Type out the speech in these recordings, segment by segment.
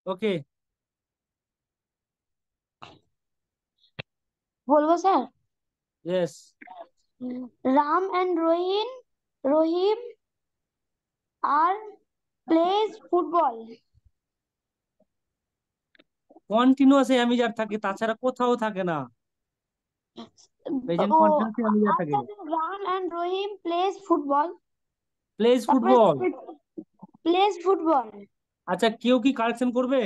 ওকে। বলবো sir? Yes. Ram and Rahim are plays football. কন্টিনিউয়াসে অ্যামিজার থাকে, তাছাড়া কোথাও থাকে না। প্রেজেন্ট ও কন্টিনিউয়াসে অ্যামিজার থাকে। আচ্ছা, Ram and Rahim plays football. Plays তারপরে ফুটবল। Plays football. আচ্ছা, কেউ কি কারেকশন করবে?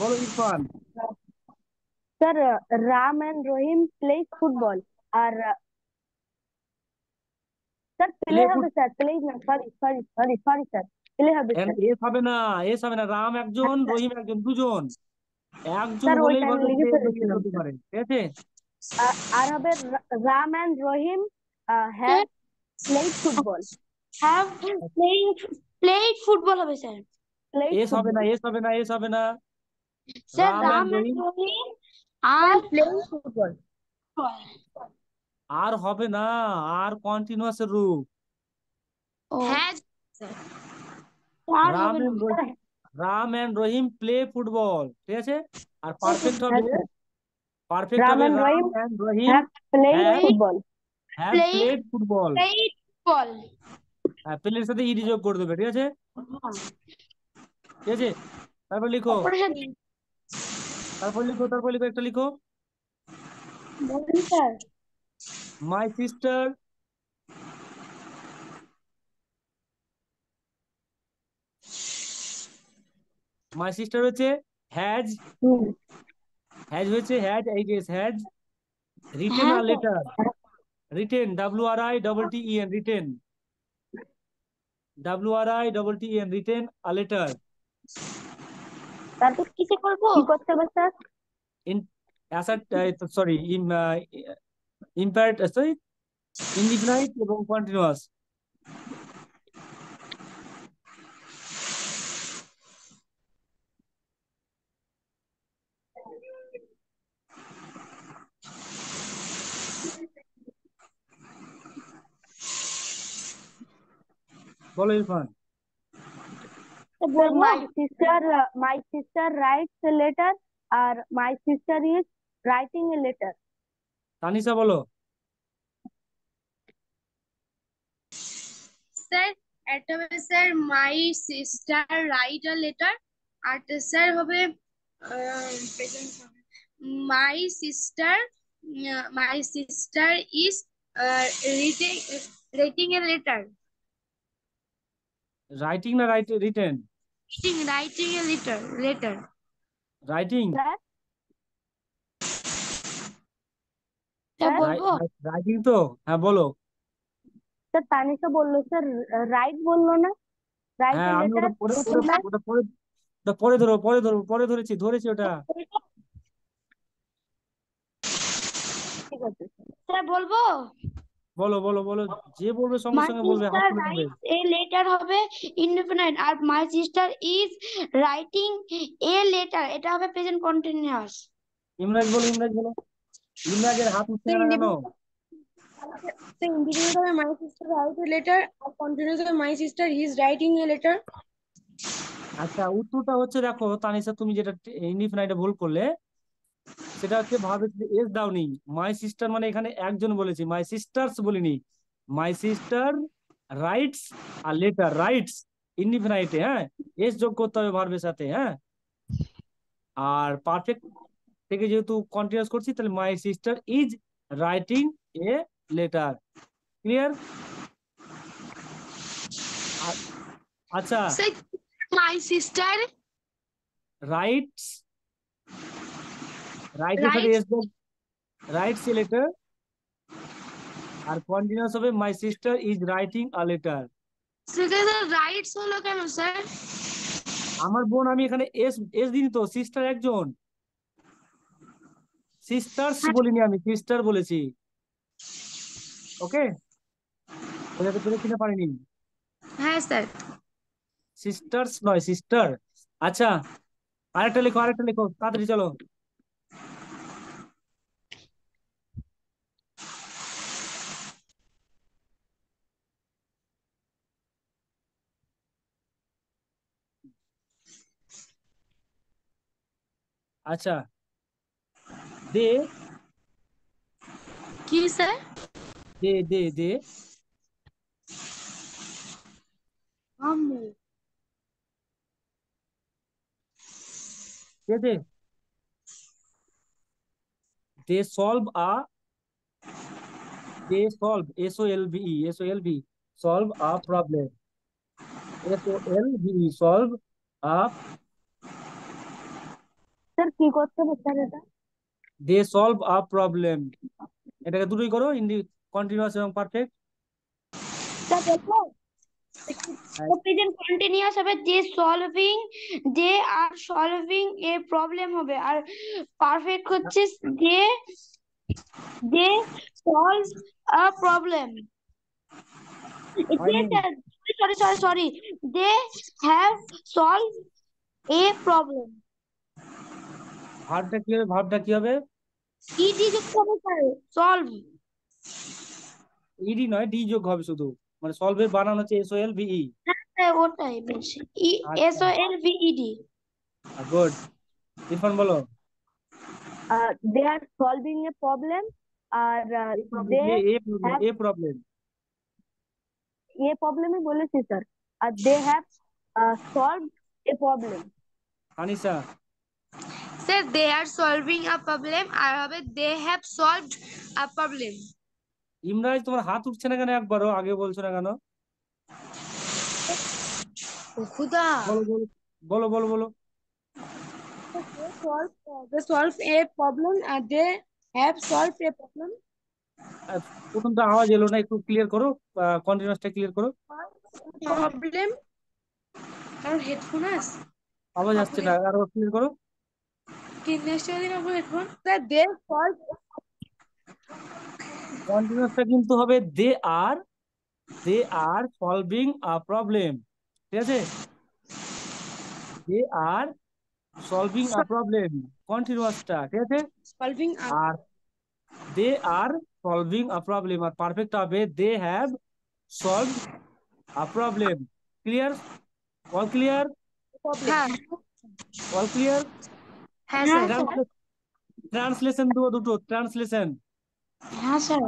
বলো Irfan. Sir, Ram and Rahim plays football. আর স্যার প্লে প্লে হবে স্যার, প্লেস না, sorry sorry sorry sorry sir, play হবে স্যার। এস হবে না, এস হবে না। রাম একজন, রহিম একজন, দুজন। একজন স্যার হলেই ওইটা আমি বলবে লিখে প্লে রহিম ফেলেছিলাম হতে স্যার। পারে, ঠিক আছে? আর হবে Ram and Rahim have played football. Have played football হবে স্যার। প্লেড এস হবে না, ফুটবল। এস হবে না, এস হবে না। Sir Ram Ram and and Rahim. Rahim are sir playing football. Are হবে না। আর কন্টিনিউয়াস রূপ। হ্যাজ আর রাম হবে না। And Rahim, Ram and Rahim play football, ঠিক আছে? আর পারফেক্ট হ্যাঁ হবে, স্যার, পারফেক্ট রাম হবে and Ram Rahim and Rahim have played have football. Have played played football. Played football. প্লের সাথে ইডি যোগ করে দেবে, ঠিক আছে? ঠিক আছে, তারপর লিখো। তারপরে স্যার তারপর লিখো, একটা লিখো। বলুন sir. My sister, my sister হচ্ছে হ্যাজ, হুম। হ্যাজ এই গেস হ্যাজ রিটেন হ্যাঁ a sir. Letter. Written, WRITTEN, written, WRITTEN, written a letter. তারপর কিসে করবো? কি করতে হবে স্যার? ইন অ্যাসার, সরি, ইম্পারেট, সরি, ইনডিফিনাইট এবং কন্টিনিউয়াস। বলো ইরফান। স্যার বলবো? My sister writes a letter, আর my sister is writing a letter. Tanisha বলো। স্যার একটা হবে sir my sister write a letter, R sir হবে my sister is reading writing a letter. Writing না written? Writing a letter. Writing. Sir, sir sir, বলবো? Writing তো, হ্যাঁ বলো। Sir Tanisha বললো স্যার, রাইট বললো না? রাইট হ্যাঁ, এ আমি লেটার ওটা পরে ওটা প্রথমটা। ওটা পরে, ওটা পরে ধরো, পরে ধরেছি ওটা। ঠিক আছে স্যার। স্যার বলবো? বলো বলো বলো, যে বলবে সঙ্গে মাই সঙ্গে বলবে, হাত সিস্টার তুলে বলবে। রাইটস এ লেটার হবে ইনডিফিনাইট, আর my sister is writing a letter এটা হবে প্রেজেন্ট কন্টিনিউয়াস। ইমরাজ বলো, ইমরাজ বলো। ইমরাজের হাত উঠছে তো না কেন? ইন্ডিপেন্ডেন্ট হবে my sister write a letter, আর কন্টিনিউয়াস হবে my sister he is writing a letter. আচ্ছা, উত্তরটা হচ্ছে, দেখো তানিশা, তুমি যেটা ইনডিফিনাইটে ভুল করলে, সেটা হচ্ছে ভাবে এস দাওনি। মাই সিস্টার মানে এখানে একজন বলেছি, মাই সিস্টার্স বলিনি। My sister writes are letter, writes ইনডিফিনাইটে, হ্যাঁ, এস যোগ করতে হবে ভার্বের সাথে, হ্যাঁ। আর পারফেক্ট থেকে যেহেতু কন্টিনিউয়াস করছি, তাহলে my sister is writing a letter. Clear? আচ্ছা, স্যার মাই সিস্টার রাইটস, রাইটের সাথে রাইট, এস যোগ, রাইটস এ লেটার, আর কন্টিনিউয়াস হবে my sister is writing a letter. সেখানে রাইটস হলো কেন স্যার? আমার বোন, আমি এখানে এস এস দিনই তো, সিস্টার একজন, সিস্টার্স বলিনি, আমি সিস্টার বলেছি। ওকে, বোঝাতে পেরেছি না পারিনি? হ্যাঁ স্যার। সিস্টার্স নয়, সিস্টার। আচ্ছা, আরেকটা লেখো তাড়াতাড়ি, চলো। আচ্ছা, দে কি স্যার? দে দে দে আম্মু। They they they solve a they solve SOLVE solve a problem SOLVE solve a sir কি করতে হবে স্যার এটা? They solve a problem. এটাকে দুটোই করো, কন্টিনিউয়াস এবং পারফেক্ট। স্যার দেখো প্রেজেন্ট কন্টিনিউয়াস হবে, they are solving A problem হবে, আর পারফেক্ট হচ্ছে they they solve a problem. হয়নি। Sorry, they have solve a problem. ভার্বটা কি হবে? ভার্বটা কি হবে? ইডি যুক্ত হবে স্যার, সলভ। ইডি নয়, ডি যোগ হবে শুধু, মানে সলভের বানান হচ্ছে SOLVE। হ্যাঁ ওটাই বলছি, এস আচ্ছা, O L V ED. Good. Irfan বলো। They are solving a problem, আর a they a problem, have a problem. A প্রবলেমই বলেছি স্যার, আর they have solved a problem. Anisa. Sir they are solving a problem, আর হবে they have solved a problem. Imraj, তোমার হাত উঠছে না কেন? একবারও আগে বলছো না কেন? ও খুদা। বলো বলো বলো বলো বলো। They solve a problem, they have solved a problem. আহ, প্রথমটা আওয়াজ এলো না, একটু ক্লিয়ার করো, কন্টিনিউয়াসটা ক্লিয়ার করো। প্রবলেম, কারণ হেডফোন আছে। আওয়াজ আপু আসছে না, আরো ক্লিয়ার করো। কিনেছে দিন আপু হেডফোন। স্যার দে সলভ, কন্টিনিউয়াসটা কিন্তু হবে they are solving a problem. ঠিক আছে, দে আর সলভিং আ প্রবলেম, কন্টিনিউয়াসটা। ঠিক আছে। Solving a. আর they are solving a problem, আর পারফেক্ট হবে they have solved a problem. Clear? All clear? হ্যাঁ অল ক্লিয়ার? হ্যাঁ হ্যাঁ স্যার। স্যার। ট্রান্সলেশন দেবো দুটো, ট্রান্সলেশন। হ্যাঁ স্যার।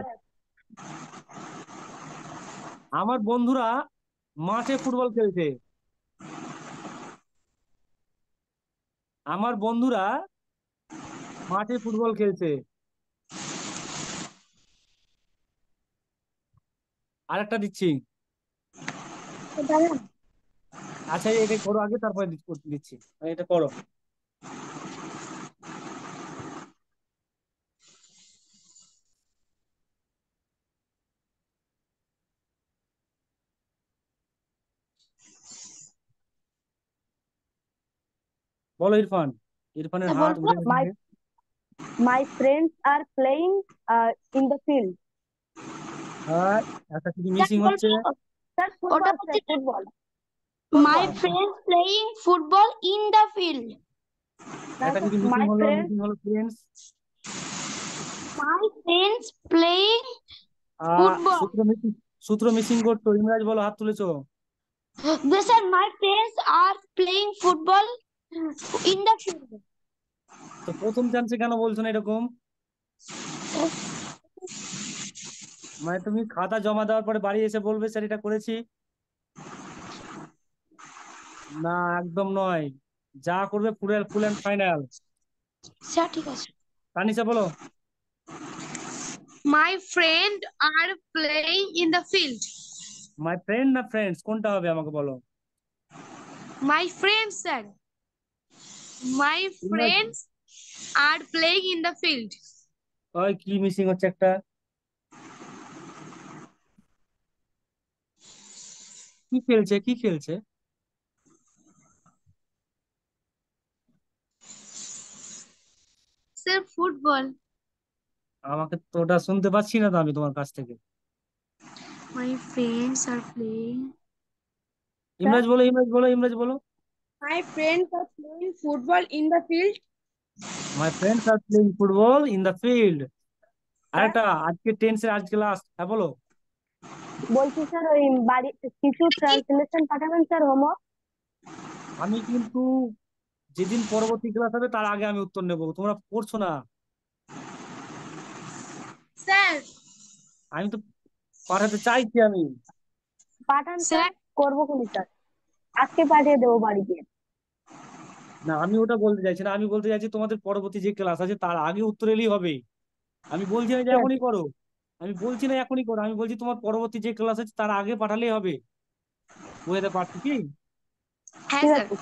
আমার বন্ধুরা মাঠে ফুটবল খেলছে। আমার বন্ধুরা মাঠে ফুটবল খেলছে। আরেকটা দিচ্ছি। দাঁড়ান। আচ্ছা, এটা করো আগে, তারপরে দিচ্ছি। এটা করো। বলো ইরফান। ইরফানের স্যার হাত বলবো। উঠে গেছে। My friends are playing in the field. আর একটা কিছু স্যার মিসিং হচ্ছে। বলবো, স্যার ওটা ফুটবল, হচ্ছে sir football, my football. Friends playing football in the field. না একটা স্যার, কিছু মিসিং my হলো, friends, মিসিং হলো friends. My friends playing football. সূত্র মিসিং করতো। ইমরাজ বলো, হাত তুলেছো। Sir my friends are playing football in the field. তো প্রথম চান্সে কেন বলছো না এরকম? মানে তুমি খাতা জমা দেওয়ার পরে বাড়ি এসে বলবে স্যার এটা করেছি? না, একদম নয়। যা করবে ফুল ফুল অ্যান্ড ফাইনাল। স্যার ঠিক আছে। তানিশা বলো। My friend are playing in the field. My friend না ফ্রেন্ডস, কোনটা হবে আমাকে বলো। My friends sir, my Imraj, friends are playing in the field. ওই কি মিসিং হচ্ছে একটা। কি খেলছে, কি খেলছে? Sir football. আমাকে তো ওটা শুনতে পাচ্ছি না তো আমি তোমার কাছ থেকে। মাই friends are playing, sir Imraj বলো, ইমরাজ বলো, ইমরাজ বলো। মাই friends are playing football in the field. My friends are playing football in the field. Sir আরেকটা, আজকে টেন্সের আজকে লাস্ট। হ্যাঁ বলো। বলছি স্যার, ওই বাড়ি কিছু ট্রান্সলেশন পাঠাবেন স্যার, হোমওয়ার্ক। আমি কিন্তু যেদিন পরবর্তী ক্লাস হবে তার আগে আমি উত্তর নেবো, তোমরা পড়ছো না। স্যার আমি তো পাঠাতে চাইছি আমি। পাঠান স্যার, স্যার করবো খুনি স্যার, আজকে পাঠিয়ে দেবো বাড়িতে। না, আমি ওটা বলতে চাইছি না, আমি বলতে চাইছি তোমাদের পরবর্তী যে ক্লাস আছে তার আগে উত্তর এলেই হবে। আমি বলছি না যে ঠিক আছে, এখনই করো, আমি বলছি না এখনই করো, আমি বলছি তোমার পরবর্তী যে ক্লাস আছে তার আগে পাঠালেই হবে। বুঝতে পারছো কি? হ্যাঁ ঠিক স্যার। আছে,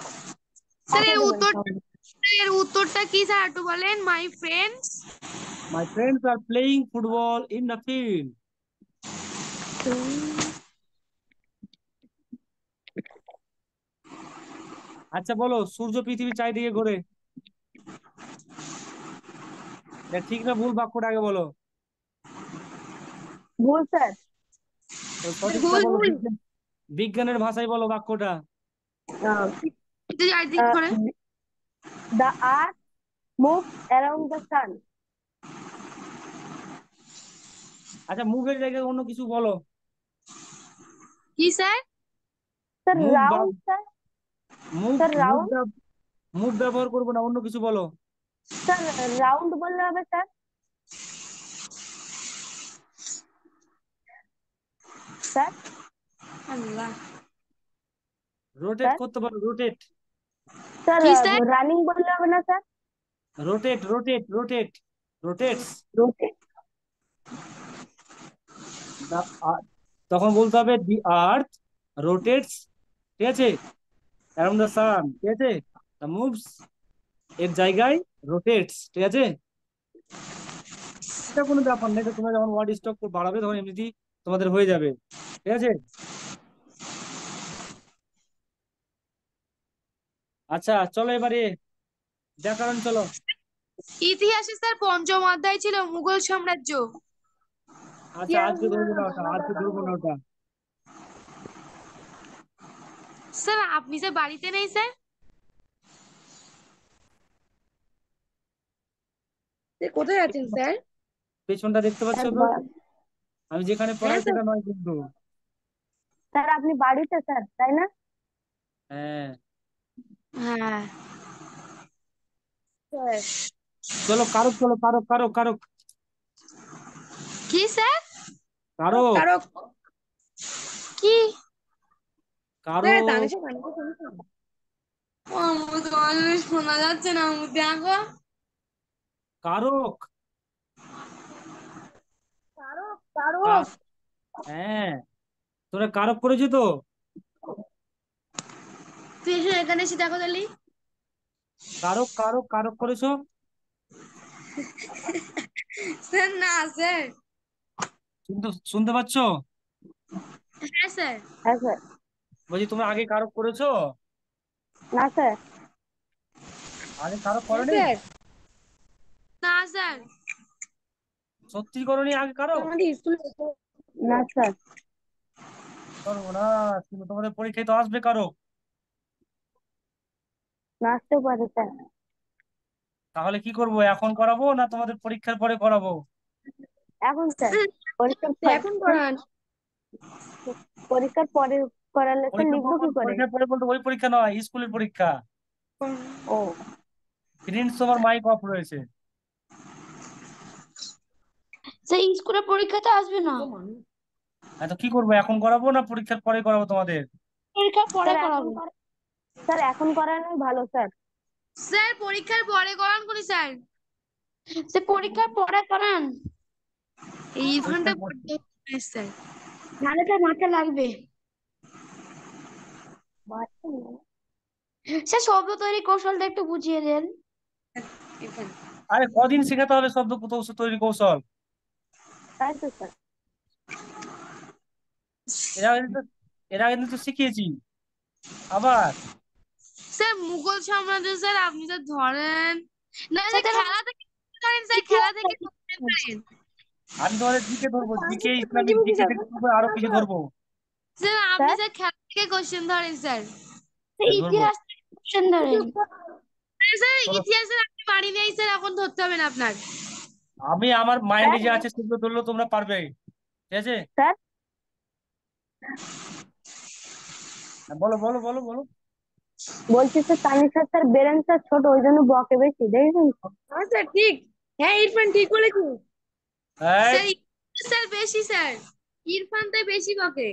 স্যার পাঠিয়ে এর দেবেন উত্তর তাহলে। এর উত্তরটা কি স্যার একটু বলেন? My friends. My friends are playing football in the field. আচ্ছা বলো, সূর্য পৃথিবীর চারিদিকে ঘোরে, এটা ঠিক না ভুল বাক্যটা আগে বলো। ভুল স্যার। তো সঠিকটা ভুল বলো, ভুল। বিজ্ঞানের ভাষায় বলো বাক্যটা। চারিদিক করে। The earth moves around the sun. আচ্ছা, মুভের জায়গায় অন্য কিছু বলো। কি স্যার? স্যার মুভ বা round sir, move sir move round, move ব্যবহার করবো না, অন্য কিছু বলো। স্যার রাউন্ড বললে হবে স্যার। স্যার, রোটেট স্যার, করতে পারো, রোটেট। স্যার কি স্যার? রানিং বললে হবে না sir. Rotate rotate rotate rotates. Rotate. তখন বলতে হবে দি আর্থ রোটেটস, ঠিক আছে, অ্যারাউন্ড দ্য সান, ঠিক আছে, দ্য মুভস এর জায়গায় রোটেটস, ঠিক আছে। এটা কোনো ব্যাপার না, এটা তোমরা যখন ওয়ার্ড স্টক বাড়াবে তখন এমনিতেই তোমাদের হয়ে যাবে, ঠিক আছে। আচ্ছা চলো এবারে ব্যাকরণ চলো। ইতিহাসে স্যার পঞ্চম অধ্যায় ছিল মুঘল সাম্রাজ্য। আচ্ছা আজকে ধরবো না ওটা, আজকে ধরবো না ওটা। স্যার আপনি স্যার বাড়িতে নেই স্যার? কোথায় আছেন স্যার? পেছনটা দেখতে পাচ্ছ স্যার তো? আমি যেখানে হ্যাঁ পড়াই স্যার। সেটা নয় কিন্তু। স্যার আপনি বাড়িতে স্যার, তাই না? হ্যাঁ। হ্যাঁ স্যার চলো কারক, চলো কারক কারক কারক কি স্যার? কারক কারক কি? স্যার কারক তানিশা গানটা শুনছো? ও আমার তো অলরেডি শোনা যাচ্ছে না, আমি দেখো। কারক কারক, কারক। কা- হ্যাঁ, তোরা কারক করেছো তো? তুই এসে এখানে এসে দেখো তাহলে। কারক কারক কারক করেছো? স্যার না স্যার। শুনতে পাচ্ছ? হ্যাঁ স্যার। হ্যাঁ স্যার। বলছি তোমরা আগে কারক করেছো? না স্যার। আগে কারক হ্যাঁ করোনি? স্যার। না স্যার। সত্যি করোনি আগে কারক? আমাদের স্কুলে না স্যার। করবো না, কিন্তু তোমাদের পরীক্ষায় তো আসবে কারক। নাচতে পারে স্যার। তাহলে কি করবো, এখন করাবো না তোমাদের পরীক্ষার পরে করাবো? এখন স্যার, পরীক্ষার পরে, এখন পড়ান। পরীক্ষার পরে করালে স্যার লিখবো কি করে? পরীক্ষার পরে বলতে ওই পরীক্ষা নয়, স্কুলের পরীক্ষা। ও, প্রিন্স তোমার মাইক অফ রয়েছে। সেই স্কুলে পরীক্ষাতে আসবে না, হ্যাঁ তো কি করবো, এখন করাবো না পরীক্ষার পরে করাবো তোমাদের? পরীক্ষার পরে স্যার এখন করাবো। স্যার এখন করানোই ভালো স্যার। স্যার পরীক্ষার পরে করান করি স্যার। সে পরীক্ষার পরে করান, এই ঘন্টা পরীক্ষার পর- পড়তে স্যার। নাহলে তো মাথা লাগবে। সে শব্দ তৈরি কৌশলটা একটু বুঝিয়ে দেন। আরে কদিন শেখাতে হবে শব্দ তৈরি কৌশল? তাই তো স্যার। এর আগে তো এর আগে তো শিখিয়েছি আবার। স্যার মুঘল সাম্রাজ্য স্যার আপনি তো ধরেন না স্যার, সেটা খেলা থেকে ধরেন স্যার, খেলা ইতিহাস থেকে ধরতে পারেন। আমি তোমাদের জিকে ধরবো, জিকে ইসলামিক জিকে থেকে ধরবো, আরো কিছু ধরবো। স্যার আপনি স্যার, স্যার খেলা থেকে কোশ্চেন ধরেন স্যার। ধরবো। ইতিহাস কোশ্চেন ধরেন। স্যার চলো, ইতিহাসের আপনি বাড়ি নেই স্যার, এখন ধরতে হবে না আপনার। আমি আমার মাইন্ডে স্যার, যে আছে সেগুলো ধরলেও তোমরা পারবে, ঠিক আছে। স্যার, হ্যাঁ, বলো বলো বলো বলো। বলছি স্যার তানিশা স্যার বেরেন স্যার ছোট ওই জন্য বকে বেশি দেখেছেন তো? হ্যাঁ স্যার ঠিক। হ্যাঁ ইরফান ঠিক বলেছিস এই, স্যার। স্যার বেশি স্যার, ইরফান তাই বেশি বকে।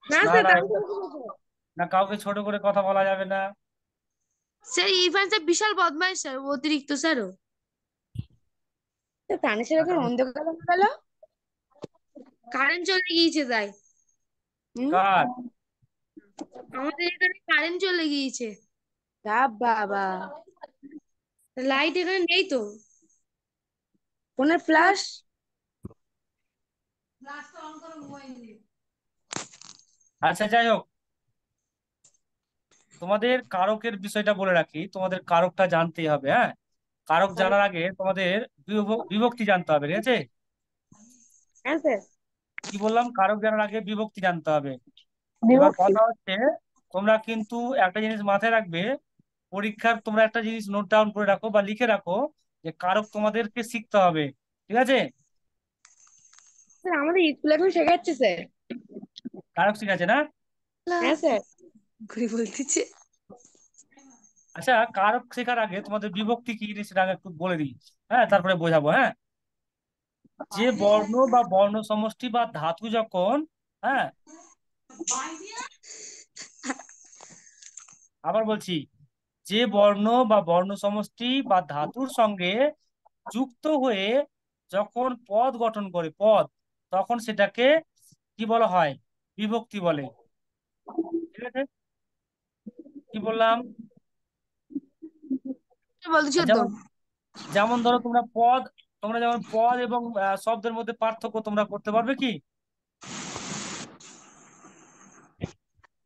না না স্যার না তানিশা বেশি বকে। না, কাউকে ছোট করে কথা বলা যাবে না। স্যার ইরফান স্যার বিশাল বদমাইশ স্যার, অতিরিক্ত স্যারও। তানিশার না, এখন অন্ধকার হয়ে গেল, কারেন্ট চলে গিয়েছে তাই। হুম, কার? আমাদের এখানে কারেন্ট চলে গিয়েছে। যা বাবা, লাইট এখানে নেই তো, ফোনের ফ্ল্যাশ। আচ্ছা, যাই হোক, তোমাদের কারকের বিষয়টা বলে রাখি, তোমাদের কারকটা জানতেই হবে, হ্যাঁ। কারক জানার আগে তোমাদের বিভক্তি জানতে হবে, ঠিক আছে? হ্যাঁ স্যার। কি বললাম? কারক জানার আগে বিভক্তি জানতে হবে। এবার বিভক্তি। কথা হচ্ছে, তোমরা কিন্তু একটা জিনিস মাথায় রাখবে, পরীক্ষার তোমরা একটা জিনিস নোট ডাউন করে রাখো বা লিখে রাখো, যে কারক তোমাদেরকে শিখতে হবে, ঠিক আছে? স্যার আমাদের স্কুলে এখন শেখাচ্ছে স্যার। কারক শিখাচ্ছে না? হ্যাঁ স্যার, ঘুরি বলতেছে। আচ্ছা, কারক শেখার আগে তোমাদের বিভক্তি কি জিনিস সেটা আগে একটু বলে দিই, হ্যাঁ, তারপরে বোঝাবো, হ্যাঁ। যে বর্ণ বা বর্ণ সমষ্টি বা ধাতু যখন, হ্যাঁ, আবার বলছি, যে বর্ণ বা বর্ণ সমষ্টি বা ধাতুর সঙ্গে যুক্ত হয়ে যখন পদ গঠন করে পদ, তখন সেটাকে কি বলা হয়? বিভক্তি বলে, ঠিক আছে? কি বললাম? বলছো তো। যেমন যেমন ধরো তোমরা যেমন পদ এবং শব্দের মধ্যে পার্থক্য তোমরা করতে পারবে কি?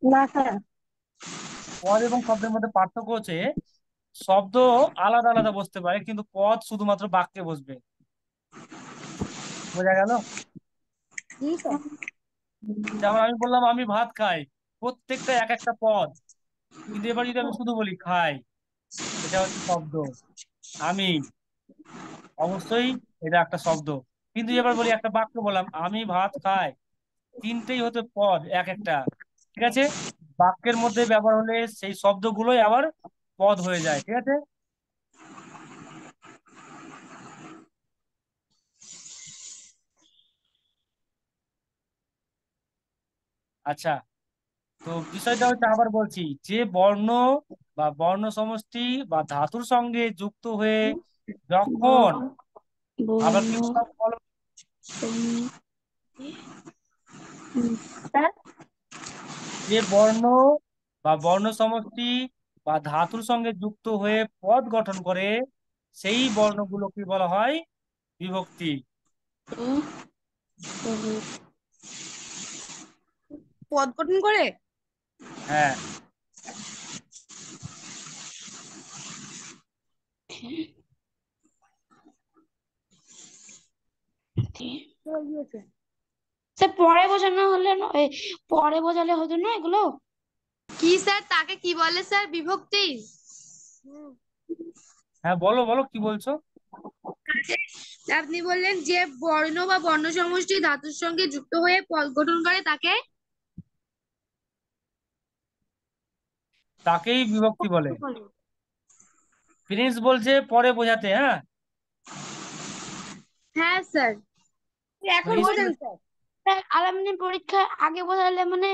না স্যার। পদ এবং শব্দের মধ্যে পার্থক্য হচ্ছে, শব্দ আলাদা আলাদা বসতে পারে কিন্তু পদ শুধুমাত্র বাক্যে বসবে। বোঝা গেল? হুম স্যার। যেমন আমি বললাম আমি ভাত খাই, প্রত্যেকটা এক একটা পদ, কিন্তু এবার যদি আমি শুধু বলি খাই, এটা হচ্ছে শব্দ। আমি, অবশ্যই এটা একটা শব্দ। কিন্তু এবার বলি একটা বাক্য বললাম আমি ভাত খাই, তিনটেই হতে পদ এক একটা, ঠিক আছে? বাক্যের মধ্যে ব্যবহার হলে সেই শব্দগুলোই আবার পদ হয়ে যায়, ঠিক আছে? আচ্ছা, তো বিষয়টা হচ্ছে, আবার বলছি, যে বর্ণ বা বর্ণ সমষ্টি বা ধাতুর সঙ্গে যুক্ত হয়ে যখন, আবার কি বর্ণ বললাম বলো? স্যার যে বর্ণ বা বর্ণ সমষ্টি বা ধাতুর সঙ্গে যুক্ত হয়ে পদ গঠন করে, সেই বর্ণগুলোকে বলা হয় বিভক্তি। পদ গঠন করে। হ্যাঁ, স্যার পরে বোঝানো হলে না পরে বোঝালে হতো না এগুলো। কি স্যার তাকে কি বলে স্যার, বিভক্তি? হ্যাঁ, বলো বলো কি বলছো? আপনি বললেন যে বর্ণ বা বর্ণ সমষ্টি ধাতুর সঙ্গে যুক্ত হয়ে পদ গঠন করে তাকে। তাকেই বিভক্তি বলে। প্রিন্স বলছে পরে বোঝাতে, হ্যাঁ। হ্যাঁ স্যার, এখন বোঝান স্কুলে স্যার। আলামিনী পরীক্ষা আগে বোঝালে মানে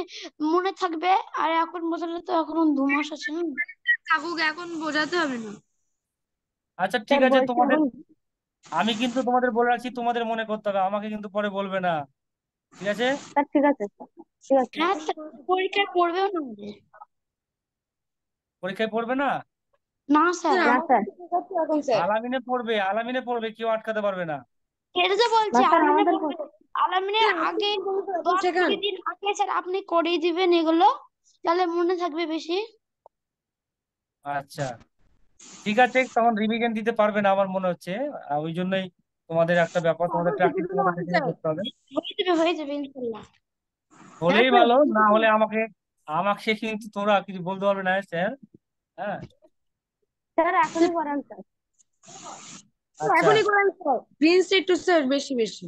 মনে থাকবে, আর এখন বোঝালে তো এখনো 2 মাস আছে না। কাকুকে এখন বোঝাতে হবে না। আচ্ছা, ঠিক স্যার আছে, বলছি তোমাদের, এখন। আমি কিন্তু তোমাদের বলে রাখছি, তোমাদের মনে করতে হবে, আমাকে কিন্তু পরে বলবে না, ঠিক আছে? স্যার ঠিক আছে স্যার, ঠিক আছে। হ্যাঁ স্যার, পরীক্ষায় পড়বেও না আমাদের। পরীক্ষায় পড়বে না? না স্যার। স্যার না আমার স্যার। কাছে শেখাচ্ছে এখন স্যার। আলামিনে পড়বে, আলামিনে পড়বে, কেউ আটকাতে পারবে না। এটা তো না বলছি স্যার আলামিনে আমাদের পড়বে। আলামিনে স্যার আপনি আগে কি বলুন স্যার, এখন 10 শেখান। 20 দিন আগে স্যার আপনি করিয়ে দিবেন এগুলো, তাহলে মনে থাকবে বেশি। আচ্ছা, ঠিক আছে, তখন রিভিশন দিতে পারবে না আমার মনে হচ্ছে। ওই জন্যই তোমাদের একটা ব্যাপার, তোমাদের এখন শিখে প্র্যাকটিস দেবো তোমাদের আমি থেকে স্যার। করতে হবে। হয়ে যাবে ইনশাল্লাহ। হ্যাঁ হলেই স্যার, ভালো, না হলে আমাকে আমাকে কিন্তু তোমরা কিছু বলতে পারবে না, স্যার, হ্যাঁ। স্যার এখনই করান স্যার। আচ্ছা, এখনই করেন স্যার, প্রিন্স একটু স্যার বেশি বেশি।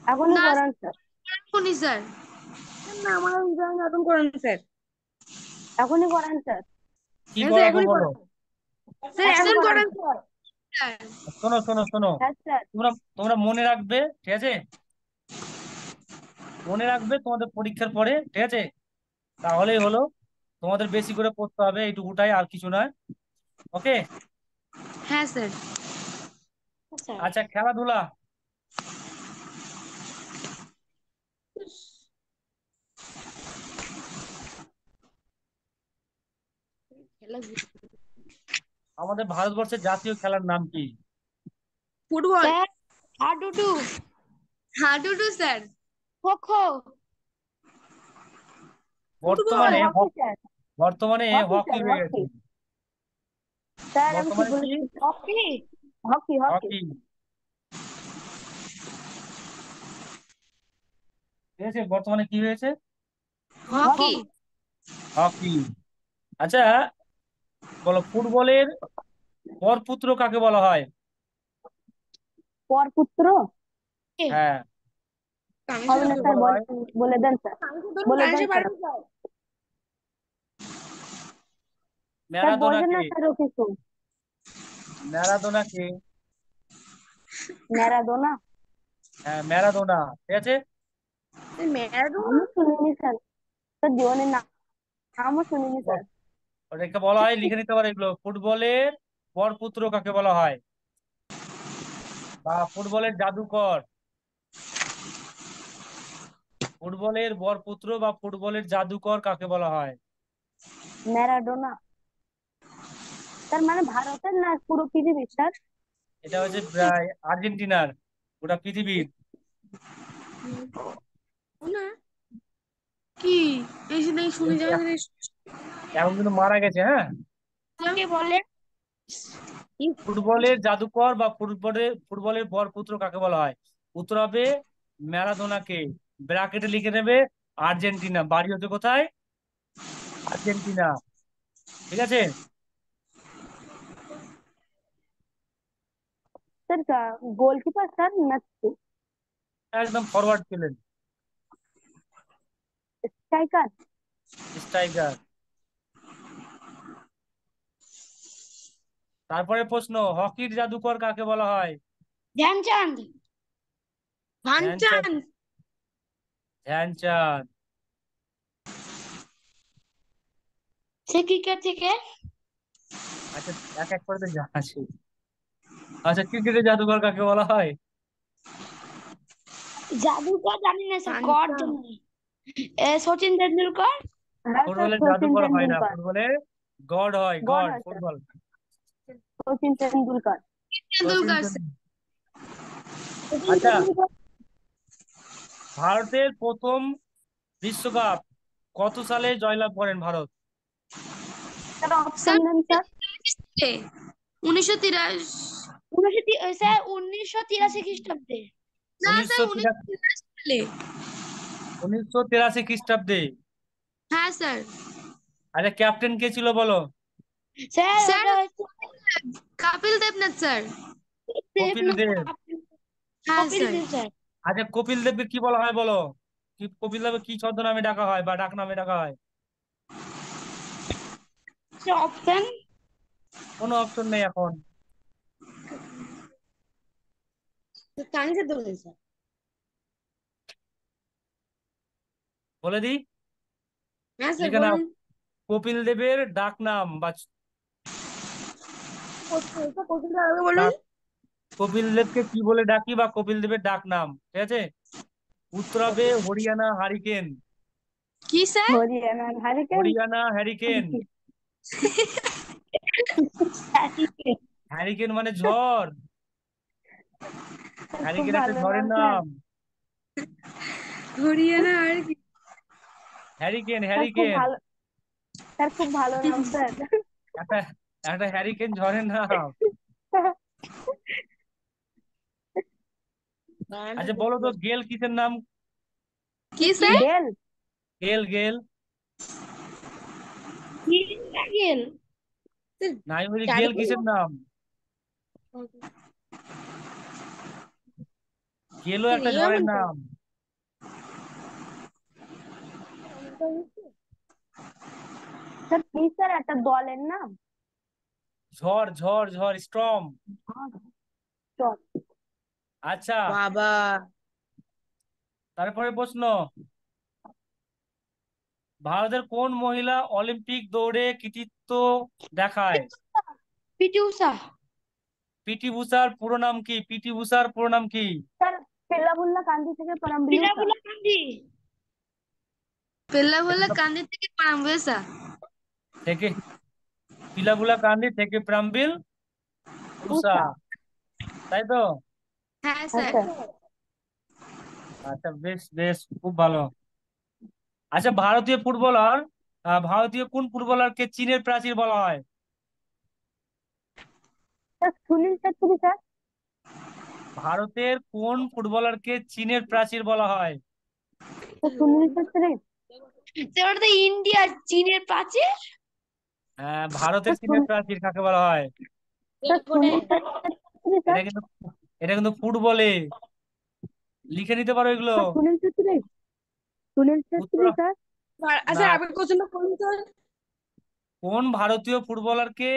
এখনই না করান স্যার। এখনই স্যার। না আমার এখন করেন স্যার। এখনই করান স্যার, কি হ্যাঁ স্যার পড়াবো এখনই বলো? স্যার এখনই এখন করান করান স্যার। স্যার। শোনো শোনো শোনো, হ্যাঁ স্যার। তোমরা তোমরা মনে রাখবে, ঠিক আছে? মনে রাখবে তোমাদের পরীক্ষার পরে, ঠিক আছে? তাহলেই হলো। তোমাদের বেশি করে পড়তে হবে, এইটুকুটাই, আর কিছু নয়। ওকে। হ্যাঁ স্যার। আচ্ছা আচ্ছা, খেলাধুলা। আমাদের ভারতবর্ষের জাতীয় খেলার নাম কি? ফুটবল। স্যার হাডুডু, হাডুডু স্যার। খোখো, ফুটবল। স্যার বর্তমানে হকি স্যার, বর্তমানে হকি হকি স্যার, হয়ে হকি। গেছে। স্যার আমি ঠিক বর্তমানে কি? বলেছি, হকি, হকি হকি। হকি। ঠিক আছে, বর্তমানে কি হয়েছে? হকি। হকি। হকি। আচ্ছা, বলো, ফুটবলের বরপুত্র কাকে বলা হয়? পরপুত্র হ্যাঁ, হবে না কাকে স্যার, বলা হয়? বলে দেন স্যার, বলে দেন স্যার। স্যার ম্যারাডোনা বলবেন কে? না স্যার ও কিছু। ম্যারাডোনা কে? ম্যারাডোনা। হ্যাঁ, ম্যারাডোনা। ঠিক আছে। ম্যারাডোনা। আমি শুনিনি স্যার, স্যার জীবনের নামও শুনিনি স্যার। ওটাকে বলা হয়, লিখে নিতে পারে এগুলো। ফুটবলের বরপুত্র কাকে বলা হয়, বা ফুটবলের জাদুকর? ফুটবলের বরপুত্র বা ফুটবলের জাদুকর কাকে বলা হয়? ম্যারাডোনা। স্যার মানে ভারতের না পুরো পৃথিবীর স্যার? এটা হচ্ছে প্রায় আর্জেন্টিনার, গোটা পৃথিবীর। না কি এই যে নাই শুনে যাওয়া এখন কিন্তু মারা গেছে, হ্যাঁ। কে বলে? ফুটবলের জাদুকর বা ফুটবলের বরপুত্র কাকে বলা হয়? উত্তর হবে ম্যারাডোনাকে। ব্র্যাকেটে লিখে নেবে আর্জেন্টিনা। বাড়ি হচ্ছে কোথায়? আর্জেন্টিনা। ঠিক আছে। স্যার গোলকিপার স্যার না একদম ফরওয়ার্ড ছিলেন, স্ট্রাইকার? স্ট্রাইকার। তারপরে প্রশ্ন, হকির জাদুকর কাকে বলা হয়? ধ্যানচাঁদ। ধ্যানচাঁদ। ধ্যানচাঁদ। ধ্যানচাঁদ। সে ক্রিকেট থেকে। আচ্ছা, এক এক করে তো জানাচ্ছি। আচ্ছা, ক্রিকেটের জাদুকর কাকে বলা হয়? জাদুকর জানি না স্যার, গড ধ্যানচাঁদ। জানি। সচিন তেন্ডুলকর। হ্যাঁ স্যার, ফুটবলের সচিন জাদুকর হয় না, তেন্ডুলকর। ফুটবলে গড হয়, গড গড হয় sir, football. Sachin Tendulkar. Sachin Tendulkar sir. Tendulkar. Sachin আচ্ছা, তেন্ডুলকর। ভারতের প্রথম বিশ্বকাপ কত সালে জয়লাভ করেন ভারত? স্যার অপশন স্যার দেন স্যার। 1983। স্যার 1983 খ্রিস্টাব্দে। না স্যার উনিশশো তিরাশি 1983 সালে। খ্রিস্টাব্দে। হ্যাঁ স্যার। আচ্ছা, ক্যাপ্টেন কে ছিল বলো? স্যার স্যার ওটা হচ্ছে কপিল দেবনাথ স্যার। কপিল দেব। হ্যাঁ কপিল স্যার। দেব স্যার। আচ্ছা, কপিল দেবকে কি বলা হয় বলো? কি কপিল দেবকে কি ছদ্মনামে ডাকা হয় বা ডাক নামে ডাকা হয়? অপশন। কোনো অপশন নেই এখন। কানিসে দোলেন স্যার। বলে দিই, হ্যাঁ স্যার লিখে নাও। বলুন। কপিল দেবের ডাক নাম বা কোশ্চেনটা আগে বলুন। ডাক, কপিল দেবকে কি বলে ডাকি বা কপিল দেবের ডাক নাম, ঠিক আছে? উত্তর হবে হরিয়ানা হারিকেন। কি sir? Haryana hurricane. Haryana hurricane. Hurricane মানে ঝড়। খুব হ্যারিকেন একটা ভালো ঝড়ের নাম স্যার। নাম। হরিয়ানা আর কি? হ্যারিকেন, স্যার খুব হ্যারিকেন। ভালো, স্যার খুব ভালো নাম স্যার। একটা একটা হ্যারিকেন ঝড়ের নাম। আচ্ছা, বলো তো গেল কিসের নাম? কি স্যার? ডেল। গেল, গেল। গেল। না, আমি বলি গেল চারিদিকে কিসের নাম? গেলও একটা ঝড়ের নাম। স্যার কি স্যার একটা দলের নাম? ঝড় ঝড় ঝড় স্টর্ম। চল। আচ্ছা, বাবা তারপরে প্রশ্ন, ভারতের কোন মহিলা অলিম্পিক দৌড়ে কৃতিত্ব দেখায়? পিটি উষা। পিটি উষার পুরো নাম কি? পিটি উষার পুরো নাম কি? স্যার পেল্লাবুল্লা কান্দি থেকে পারাম্বিলি উষা। পিলাবুলা গান্ধী। পেল্লাবুল্লা কান্দি থেকে পারাম্বেসা। থেকে পিলাবুলা কান্দি থেকে প্রাম্বিল উষা, উষা। তাই তো? হ্যাঁ হ্যাঁ স্যার। স্যার। আচ্ছা, বেশ বেশ, খুব ভালো। আচ্ছা, ভারতীয় কোন ফুটবলারকে চীনের প্রাচীর বলা হয়? Sir Sunil Chhetri sir. ভারতের কোন ফুটবলারকে চীনের প্রাচীর বলা হয়? স্যার সুনীল ছেত্রী। স্যার ওটা তো ইন্ডিয়া চীনের প্রাচীর। হ্যাঁ, ভারতের স্যার চীনের প্রাচীর কাকে বলা হয়? সুনীল ছেত্রী স্যার। এটা কিন্তু এটা কিন্তু ফুটবলে লিখে নিতে পারো এগুলো। স্যার সুনীল ছেত্রী। সুনীল উত্তর ছেত্রী স্যার। না, আচ্ছা আবার কোশ্চেনটা করুন তো। কোন ভারতীয় ফুটবলারকে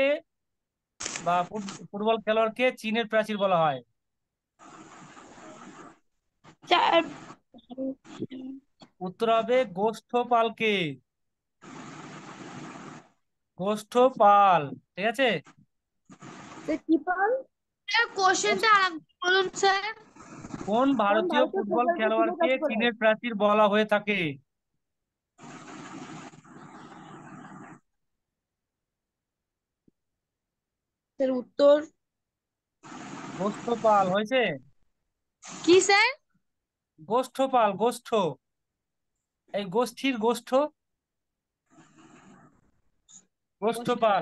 বা ফুটবল খেলোয়াড়কে চীনের প্রাচীর বলা হয়? স্যার উত্তর হবে গোষ্ঠপালকে। গোষ্ঠপাল, ঠিক আছে। কি পাল? স্যার কোশ্চেনটা আরেকবার বলুন স্যার। কোন কোন ভারতীয় ভারতীয় ফুটবল ফুটবলকে চীনের খেলোয়াড়কে প্রাচীর বলা হয়? চীনের প্রাচীর বলা হয়ে থাকে? স্যার উত্তর গোষ্ঠপাল হয়েছে। কি স্যার? গোষ্ঠপাল, গোষ্ঠ, এই গোষ্ঠীর গোষ্ঠ, গোষ্ঠপাল।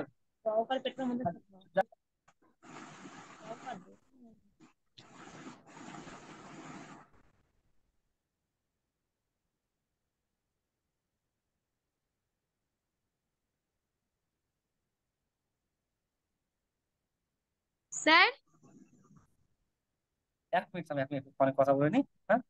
স্যার 1 মিনিট, আমি 1 মিনিট ফোনে কথা বলে নি। হ্যাঁ,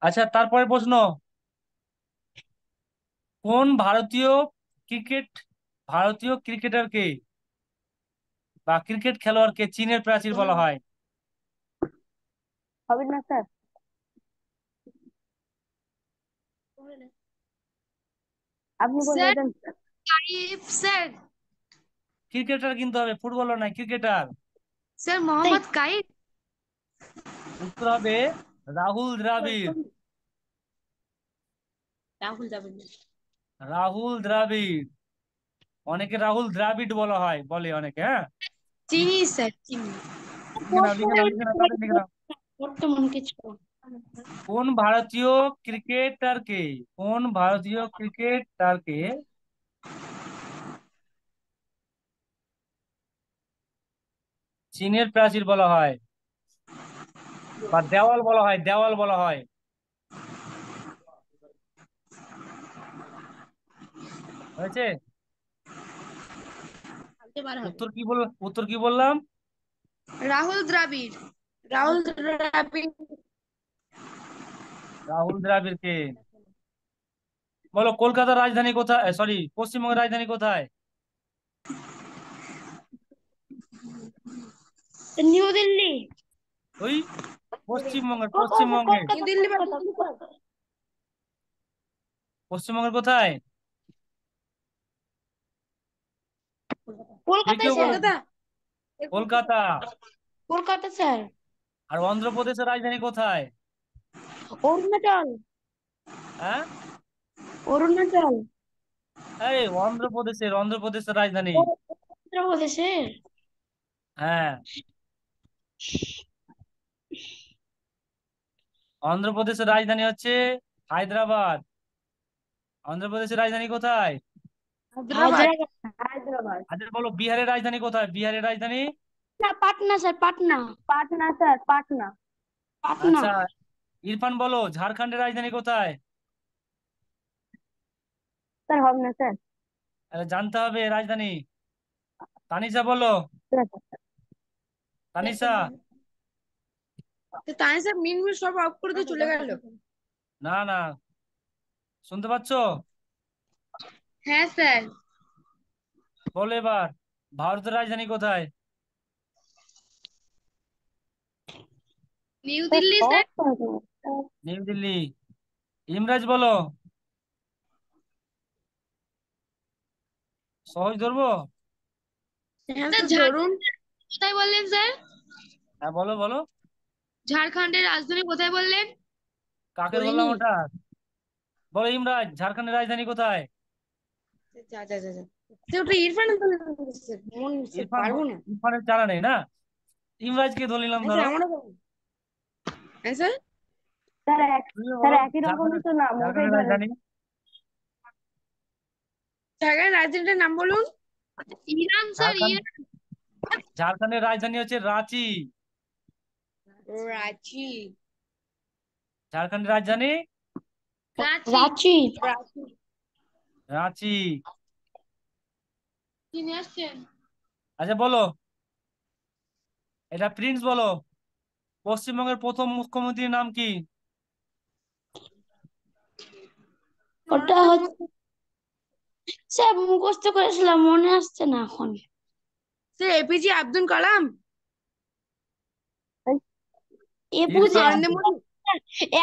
আচ্ছা, তারপরে প্রশ্ন, কোন ক্রিকেট ভারতীয় ক্রিকেটারকে বা ক্রিকেট খেলোয়াড়কে চীনের প্রাচীর বলা হয়? হবে না স্যার। আপনি বলে স্যার দেন স্যার। কাইফ স্যার। ক্রিকেটার কিন্তু হবে, ফুটবলার নয়, ক্রিকেটার। স্যার মোহাম্মদ কাইফ। উত্তর হবে রাহুল দ্রাবিড়। রাহুল যাবেন। রাহুল দ্রাবিড়, অনেকে রাহুল দ্রাবিড় বলা হয়, বলে অনেকে। হ্যাঁ, চিনি স্যার চিনি। লিখে নাও, লিখে নাও, লিখে নাও, তাড়াতাড়ি লিখে নাও। বর্তমান কিছু কোন ভারতীয় ক্রিকেটারকে কোন ভারতীয় ক্রিকেটারকে চীনের প্রাচীর বলা হয় বা দেওয়াল বলা হয়? দেওয়াল বলা হয়, হয়েছে। উত্তর কি বললাম? রাহুল দ্রাবিড়। রাহুল দ্রাবিড়। রাহুল দ্রাবিড়কে। বলো, কলকাতার রাজধানী কোথায়? সরি, পশ্চিমবঙ্গের রাজধানী কোথায়? নিউ দিল্লি। ওই পশ্চিমবঙ্গের কলকাতা পশ্চিমবঙ্গে নিউ দিল্লি বা কলকাতা পশ্চিমবঙ্গের কোথায়? কেউ কলকাতায় কেউ বলো। স্যার। কলকাতা। কলকাতা। কলকাতা স্যার। আর অন্ধ্রপ্রদেশের রাজধানী কোথায়? অরুণাচল। হ্যাঁ, অরুণাচল। এই অন্ধ্রপ্রদেশের রাজধানী অন্ধ্রপ্রদেশের হ্যাঁ, অন্ধ্রপ্রদেশের রাজধানী হচ্ছে হায়দ্রাবাদ। অন্ধ্রপ্রদেশের রাজধানী কোথায়? হায়দ্রাবাদ। হায়দ্রাবাদ। আচ্ছা বলো, বিহারের রাজধানী কোথায়? বিহারের রাজধানী? না, পাটনা স্যার, পাটনা। পাটনা স্যার, পাটনা। পাটনা। আচ্ছা, ইরফান বলো, ঝাড়খণ্ডের রাজধানী কোথায়? স্যার হবে না স্যার। আরে জানতে হবে রাজধানী। তানিশা বলো। ঠিক আছে স্যার। তানিশা। তো তাই স্যার মিনমিন সব অফ করে দিয়ে চলে গেল। না না, শুনতে পাচ্ছ? হ্যাঁ স্যার। বলো এবার, ভারতের রাজধানী কোথায়? নিউ স্যার দিল্লি সব স্যার। তো হবে না, স্যার। নিউ দিল্লি। ইমরাজ বলো, সহজ ধরবো? হ্যাঁ স্যার ধরুন। কোথায় বললেন স্যার? হ্যাঁ বলো বলো। ঝাড়খণ্ডের রাজধানী কোথায় বললেন? কাকে বললাম বলিনি। ওটা? বলো ইমরাজ, ঝাড়খণ্ডের রাজধানী কোথায়? যা যা যা যা স্যার, ওটা ইরফানের বললেন স্যার, মন স্যার ইরফান পারবো না। ইরফানের জানা নেই না? ইমরাজকে ধরলাম হ্যাঁ স্যার ধরো। আমারও বলুন। হ্যাঁ স্যার। স্যার তুমিও স্যার বলো একই রকমই ঝাড়খণ্ডের, তো নাম, ওটাই ঝাড়খণ্ডের ধরে। রাজধানী। জায়গার রাজধানীটার নাম বলুন। Iran sir, Jharkhand, Iran. ঝাড়খণ্ডের রাজধানী হচ্ছে রাঁচি। রাঁচি। ঝাড়খণ্ডের রাজধানী রাঁচি। রাঁচি। রাঁচি। রাঁচি। কি নিয়ে আসছেন? আচ্ছা বলো, এটা প্রিন্স বলো, পশ্চিমবঙ্গের প্রথম মুখ্যমন্ত্রীর নাম কি? ওটা হচ্ছে স্যার, মুখস্থ করেছিলাম, মনে আসছে না এখন। Sir APJ Abdul Kalam. এপুজে ইরফান। নরেন্দ্র মোদী।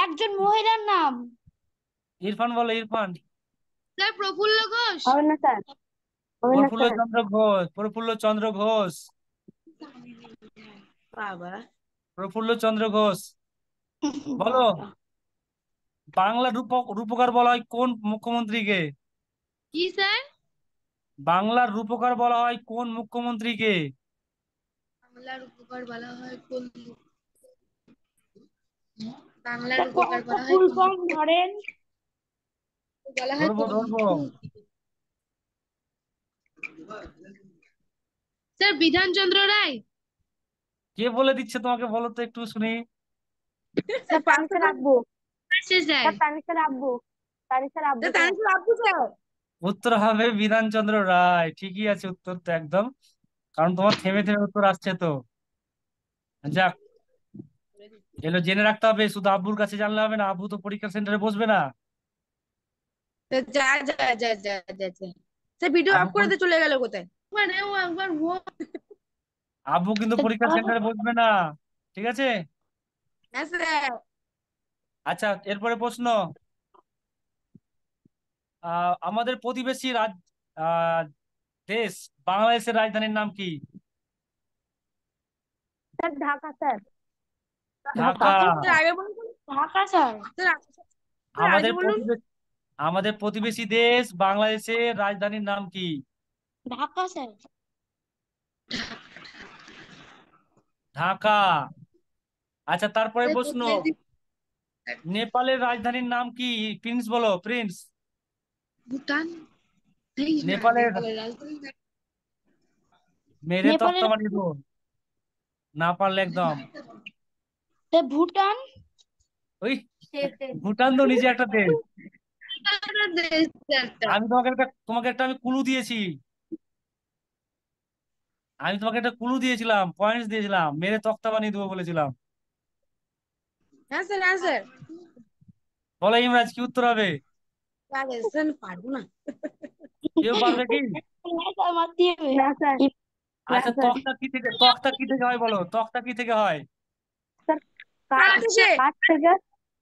একজন মহিলার নাম। ইরফান বলো, ইরফান। স্যার প্রফুল্ল ঘোষ। হবে না স্যার, হবে না প্রফুল্ল স্যার। চন্দ্র ঘোষ, প্রফুল্ল চন্দ্র ঘোষ, বাবা। প্রফুল্ল চন্দ্র ঘোষ। বলো, বাবা। বাংলা রূপকার বলা হয় কোন মুখ্যমন্ত্রীকে? কি স্যার? বাংলার রূপকার বলা হয় কোন মুখ্যমন্ত্রীকে? বাংলার উপকার বলা হয় কোন? বাংলার স্যার উপকার একটা বলা হয় ফুল কোন? ফর্ম ধরেন। বলা হয় ধরবো কোন ধরবো। মুখ্যমন্ত্রীকে? স্যার বিধানচন্দ্র রায়। কে বলে দিচ্ছে তোমাকে, বলো তো একটু শুনি। স্যার স্যার তানিশার আব্বু। শেষ রায়। স্যার তানিশার আব্বু। তানিশার আব্বু স্যার স্যার। তানসীর আব্দু স্যার। উত্তর হবে বিধানচন্দ্র রায়। ঠিকই আছে উত্তর তো একদম, কারণ তোমার থেমে থেমে উত্তর আসছে তো। যাক, এগুলো জেনে রাখতে হবে, শুধু আব্বুর কাছে জানলে হবে না, আব্বু তো পরীক্ষা সেন্টারে বসবে না। স্যার যা যা যা যা যা যা। স্যার ভিডিও আব্বু অফ করে দিয়ে চলে গেল কোথায়? মানে ও একবার ও। আব্বু কিন্তু পরীক্ষা সেন্টারে বসবে না, ঠিক আছে? হ্যাঁ স্যার। আচ্ছা, এরপরে প্রশ্ন। আমাদের প্রতিবেশী আহ, দেশ বাংলাদেশের রাজধানীর নাম কি? Sir Dhaka sir. Dhaka. Sir আগে বলুন। ঢাকা স্যার। স্যার স্যার আগে আমাদের বলুন। প্রতিবেশী, আমাদের প্রতিবেশী দেশ বাংলাদেশের রাজধানীর নাম কি? ঢাকা স্যার। ঢাকা। আচ্ছা, তারপরে স্যার প্রশ্ন, প্রতিবেশী। নেপালের রাজধানীর নাম কি? প্রিন্স বলো, প্রিন্স। ভুটান। এই না নেপালের, নেপালের রাজধানী না। মেরে তক্তা নেপালের বানিয়ে দেবো না পারলে একদম। স্যার ভুটান। ওই, ভুটান তো নিজে একটা দেশ। ভুটানের দেশ একটা। আমি তোমাকে একটা আমি ক্লু দিয়েছি। আমি তোমাকে একটা ক্লু দিয়েছিলাম, পয়েন্টস দিয়েছিলাম, মেরে তক্তা বানিয়ে দেবো বলেছিলাম। হ্যাঁ স্যার, হ্যাঁ স্যার। বলো ইমরাজ, কি উত্তর হবে? আগে স্যার পারবো না। কেউ পারবে কি? না স্যার, মারতে হবে। না স্যার, না আচ্ছা, স্যার। তক্তা কি থেকে হয় বলো, তক্তা কি থেকে হয়? স্যার কাঠ। কাঠ থেকে। কাঠ থেকে।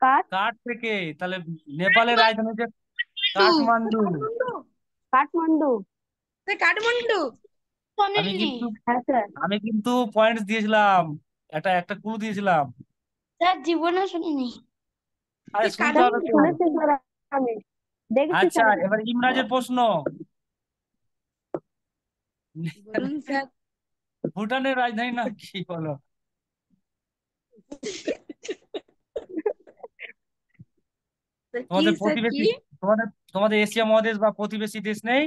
কাঠ। কাঠ থেকে। তাহলে নেপালের রাজধানী হচ্ছে কাঠমান্ডু। কাঠমান্ডু। কাঠমান্ডু। কাঠমান্ডু। স্যার কাঠমান্ডু। আমি শোনেননি। কিন্তু হ্যাঁ স্যার। আমি কিন্তু পয়েন্টস দিয়েছিলাম, একটা একটা ক্লু দিয়েছিলাম। স্যার জীবনে শুনিনি। আরে শুনতে স্যার হবে তো। শুনেছি স্যার, আমি দেখেছি আচ্ছা, স্যার। এবার ইমরাজের প্রশ্ন। বলুন স্যার। ভুটানের রাজধানীর নাম কি বলো? কি তোমাদের স্যার কি? প্রতিবেশী, তোমাদের তোমাদের এশিয়া মহাদেশ বা প্রতিবেশী দেশ নেই?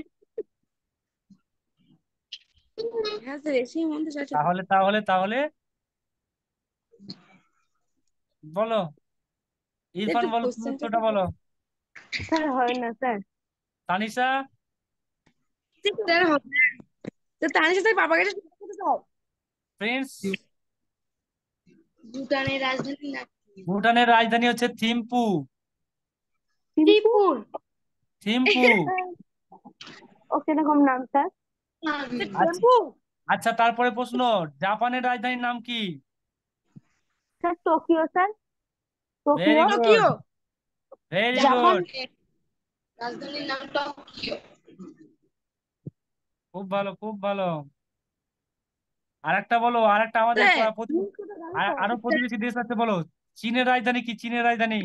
হ্যাঁ স্যার, এসেই মন্দির আছে তো। তাহলে তাহলে তাহলে বলো, ইরফান একটু বলো, তুমি কোশ্চেনটা উত্তরটা বলো। স্যার হয় না স্যার। তানিশা? স্যার হবে। তো তার সাথে বাবার কাছে স্যার। প্রিন্স? ভুটানের রাজধানী নাম কি? ভুটানের রাজধানী হচ্ছে থিম্পু। টিম্পু। ত্রিপুর। থিম্পু। ও কিরকম নাম স্যার? আচ্ছা, টেম্পু। আচ্ছা, তারপরে প্রশ্ন, জাপানের রাজধানীর নাম কি? Sir Tokyo sir. Very Tokyo. Good, Tokyo. Very Japan. Good, রাজধানীর নাম টোকিও। খুব ভালো, খুব ভালো। আরেকটা বলো, আরেকটা আমাদের স্যার আরো প্রতিবেশী দেশ আছে, বলো। চীনের রাজধানী কি? চীনের রাজধানী?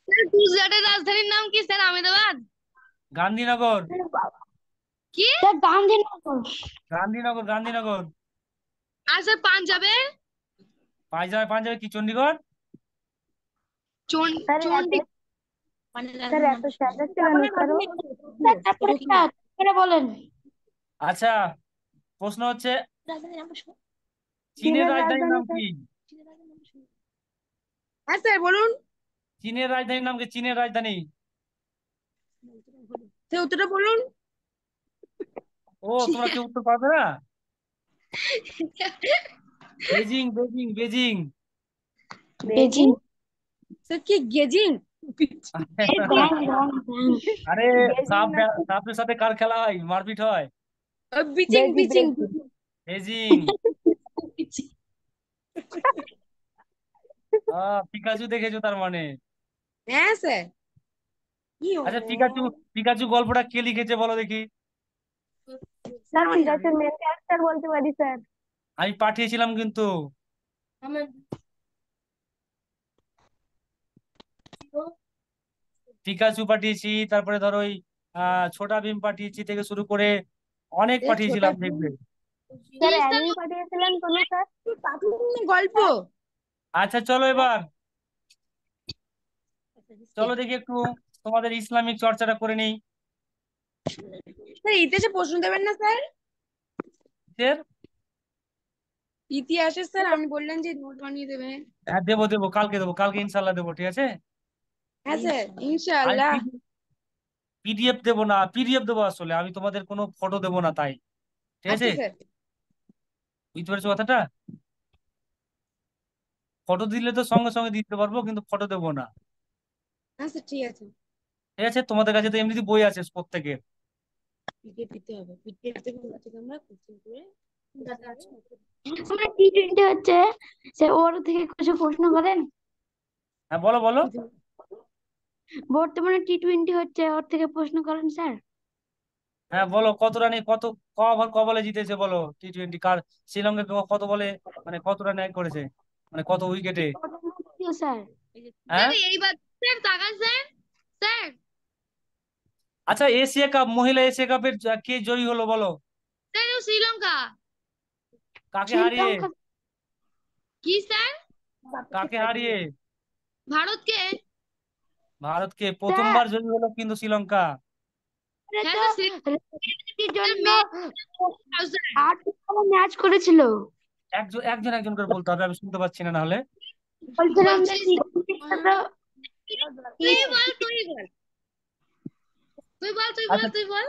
স্যার গুজরাটের রাজধানীর নাম কি স্যার? আহমেদাবাদ। গান্ধীনগর। কি? স্যার গান্ধীনগর। গান্ধীনগর, গান্ধীনগর। আর স্যার পাঞ্জাবের? পাঞ্জাবে, পাঞ্জাবে কি? চণ্ডীগড়। স্যার এত চণ্ডী মানে স্যার রাজধানীর এত নাম স্যাড ছিল না জাপানের স্যার ও। স্যার তারপরে টোকিও। তারপরে বলেন। আচ্ছা, প্রশ্ন হচ্ছে, রাজধানীর নাম শুনুন। চীনের চীনের রাজধানীর রাজধানী নাম স্যার। কি? হ্যাঁ স্যার বলুন। চীনের রাজধানীর নাম কি? চীনের রাজধানী? স্যার উত্তরটা বলুন। ও, তোমরা কেউ উত্তর পারবে না? Beijing, Beijing, Beijing. Beijing. Beijing. Sir কি গেজিং? ব্যাং ব্যাং ব্যাং। আরে, বেজিং না স্যার। সাপের সাথে কার খেলা হয়, মারপিট হয়? বিচিং বেজি বিচিং। বেজি। বেজিং। পিকাচু দেখেছো তার মানে? হ্যাঁ স্যার। কি আচ্ছা, পিকাচু, পিকাচু গল্পটা কে লিখেছে বলো দেখি? স্যার আমার ঠিক জানা আছে, নেই। মেন ক্যারেক্টার বলতে পারি স্যার। আমি পাঠিয়েছিলাম কিন্তু। পিকাচু পাঠিয়েছি, তারপরে ধরো ওই ছোটা ভীম পাঠিয়েছি থেকে শুরু করে অনেক স্যার ছোটা পাঠিয়েছিলাম, ভীম। দেখবে। স্যার স্যার অ্যানিমি পাঠিয়েছিলেন কোনো স্যার? গল্প। আচ্ছা, চলো এবার, চলো দেখি একটু তোমাদের ইসলামিক চর্চাটা করে নিই। স্যার ইতিহাসে প্রশ্ন দেবেন না স্যার? এর ইতিহাসে স্যার আপনি বললেন যে নোট বানিয়ে দেবেন। হ্যাঁ, দেবো দেবো, কালকে দেবো, কালকে ইনশাল্লাহ দেবো, ঠিক আছে। হ্যাঁ স্যার আমি ইনশাআল্লাহ। পিডিএফ দেবো না, পিডিএফ দেবো, আসলে আমি তোমাদের কোনো ফটো দেবো না, তাই। ঠিক আছে, আচ্ছা স্যার। বুঝতে পেরেছো কথাটা? ফটো দিলে তো সঙ্গে সঙ্গে দিতে পারবো, কিন্তু ফটো দেবো না। হ্যাঁ স্যার ঠিক আছে। ঠিক আছে, তোমাদের কাছে তো এমনিতে বই আছে প্রত্যেকের। পিডিএফ দিতে হবে। পিডিএফ থেকে আমরা কোশ্চেন করে আমরা T20 হচ্ছে সে ওর থেকে কিছু প্রশ্ন করেন। হ্যাঁ, বলো বলো। বর্তমানে T20 হচ্ছে ওর থেকে প্রশ্ন করেন স্যার। হ্যাঁ, বলো, কত রানে, ক ওভার ক বলে জিতেছে বলো টি-20 কার? শ্রীলঙ্কা কত বলে, মানে কত রানে করেছে, মানে কত উইকেটে? স্যার হ্যাঁ। স্যার এইবার স্যার তাকান স্যার। স্যার আচ্ছা, এশিয়া কাপ, মহিলা এশিয়া কাপের কে জয়ী হলো বলো? স্যার ও শ্রীলঙ্কা। কাকে হারিয়ে? শ্রীলঙ্কা। কি স্যার? কাকে হারিয়ে? ভারতকে। ভারতকে। স্যার প্রথমবার জয়ী হলো কিন্তু শ্রীলঙ্কা। এটা হ্যাঁ তো স্যার রেফারির জন্য স্যার 8 ম্যাচ করেছিল। একজন একজন একজন করে বলতে হবে, আমি শুনতে পাচ্ছি না নাহলে। বলছিলাম যে বলছি T20 তুই বল তুই বল তুই বল তুই বল আচ্ছা, তুই বল।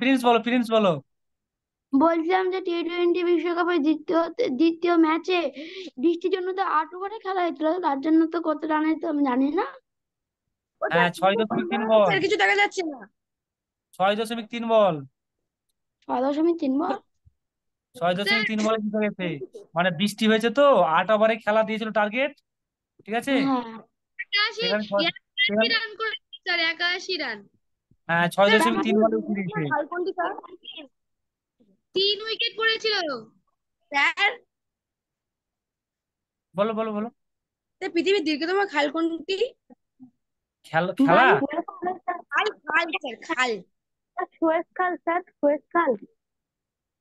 প্রিন্স বলো, প্রিন্স বলো। বলছিলাম যে T20 বিশ্বকাপের দ্বিতীয় ম্যাচে বৃষ্টির জন্য তো 8 ওভারে খেলা হয়েছিল, তার জন্য তো কত রান তো আমি জানি না। হ্যাঁ, 6.3 বল। স্যার কিছু দেখা যাচ্ছে না। 6.3 বল। 6.3 বল। 6.3 বলে জিতে গেছে। মানে বৃষ্টি হয়েছে তো, 8 ওভারে খেলা দিয়েছিল টার্গেট, ঠিক আছে। হ্যাঁ 81 সেখানে 81 রান করে স্যার 81 রান। হ্যাঁ, ছয় স্যার দশমিক তিন পৃথিবীর বলে উঠিয়ে দীর্ঘতম দিয়েছে। খাল কোনটি স্যার? 3 উইকেট পড়েছিল। স্যার বলো বলো বলো। স্যার পৃথিবীর দীর্ঘতম খাল কোনটি? খেলা। বালি। খাল খাল স্যার খাল। সুয়েজ খাল স্যার, সুয়েজ খাল।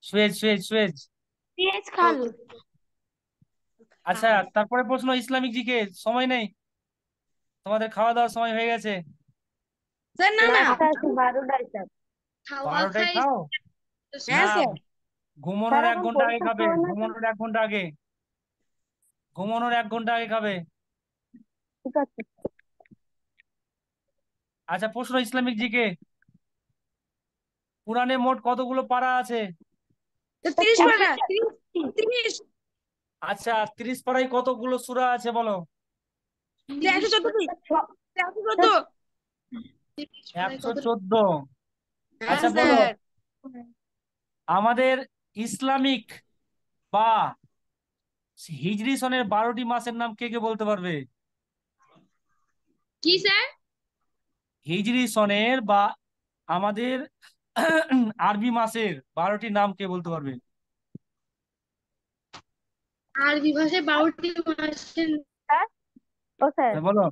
Suez Suez Suez. সিএস খাল। আচ্ছা, তারপরে প্রশ্ন ইসলামিক জিকে। সময় নেই, তোমাদের খাওয়া দাওয়ার সময় হয়ে গেছে। স্যার না না। স্যার 12টায় স্যার। খাওয়া 12টায় খাই খাও হ্যাঁ না? স্যার। ঘুমানোর স্যার 1 এখন ঘন্টা আগে পরীক্ষার খাবে, সময় না স্যার। ঘুমানোর 1 ঘন্টা আগে, ঘুমানোর 1 ঘন্টা আগে খাবে। ঠিক আছে। আচ্ছা, প্রশ্ন ইসলামিক জিকে। কোরআনে মোট কতগুলো পারা আছে? তো 30 পারা, 30। আচ্ছা, 30 পারায় কতগুলো সূরা আছে বলো? 114টি, স্যার 114। 114। হ্যাঁ আচ্ছা বলো, স্যার। আমাদের ইসলামিক বা হিজরি সনের 12টি মাসের নাম কে কে বলতে পারবে? কি স্যার? হিজরি সনের বা আমাদের আরবি মাসের 12টি নাম কে বলতে পারবে? আরবি ভাষায় 12টি মাসের স্যার ও স্যার হ্যাঁ, বলো।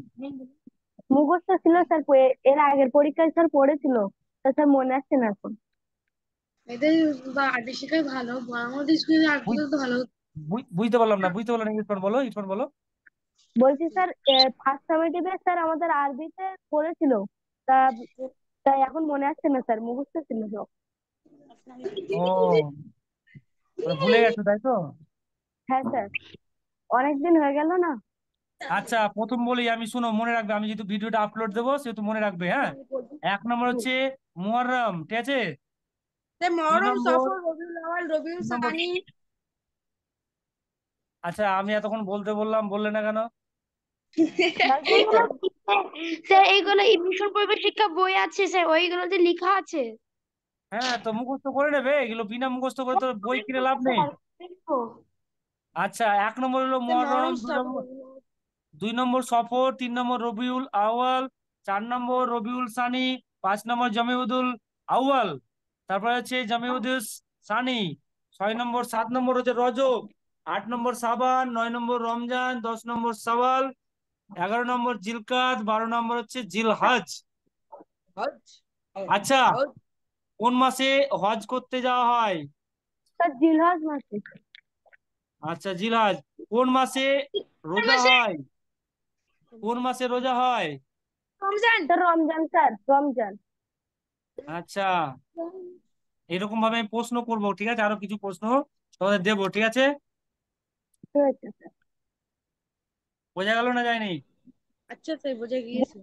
মুখস্থ ছিল স্যার, এর আগের পরীক্ষায় স্যার পড়েছিল, তা স্যার মনে আসছে না এখন। এদের বা আরবি শেখাই ভালো, আমাদের স্কুলে আরবি বুঝ- তো ভালো। বুঝতে পারলাম না, বুঝতে পারলাম না। ইরফান বলো, ইরফান বলো। বলছি স্যার ফার্স্ট সামেটিভে স্যার আমাদের আরবিতে পড়েছিল, তা তাই এখন মনে আসছে না স্যার, মুখস্থ ছিল সব। ও, মানে ভুলে গেছো তাই তো? হ্যাঁ স্যার, অনেকদিন হয়ে গেল না। আচ্ছা, প্রথম বলি আমি, শুনো, মনে রাখবে, আমি যেহেতু ভিডিওটা আপলোড দেবো সেহেতু মনে রাখবে, হ্যাঁ। 1 নম্বর হচ্ছে মুহররম, ঠিক আছে? স্যার দুই মহরম, নম্বর সফর, রবিউল আউয়াল, রবিউল দুই নম্বর সানি। আচ্ছা, আমি এতক্ষণ বলতে বললাম, বললে না কেন? এইগুলো স্যার এইগুলো মিশন পরিবেশ শিক্ষা বই আছে স্যার, ওইগুলোতে লেখা আছে। হ্যাঁ, তো মুখস্থ করে নেবে, এগুলো বিনা মুখস্থ করে তো বই কিনে লাভ নেই। আচ্ছা, 1 নম্বর হলো স্যার মুহররম, মহরম, দুই সফর, নম্বর 2 নম্বর সফর, 3 নম্বর রবিউল আউয়াল, 4 নম্বর রবিউল সানি, 5 নম্বর জমিউদুল আউয়াল, তারপরে হচ্ছে জমিউদুল সানি, 6 নম্বর, 7 নম্বর হচ্ছে রজব, 8 নম্বর সাবান, 9 নম্বর রমজান, 10 নম্বর শাওয়াল, 11 নম্বর জিলকাদ, 12 নম্বর হচ্ছে জিলহজ। হজ, আচ্ছা, হজ। কোন মাসে হজ করতে যাওয়া হয়? স্যার জিলহজ মাসে। আচ্ছা, জিলহজ। কোন মাসে রোজা মাসে হয়? কোন মাসে রোজা হয়? রমজান। Sir Ramzan sir, Ramzan. আচ্ছা, এরকম ভাবে আমি প্রশ্ন করবো, ঠিক আছে? আরো কিছু প্রশ্ন তোমাদের দেবো, ঠিক আছে? ঠিক আছে স্যার। বোঝা গেল না যায়নি? আচ্ছা স্যার, বোঝা গিয়েছে।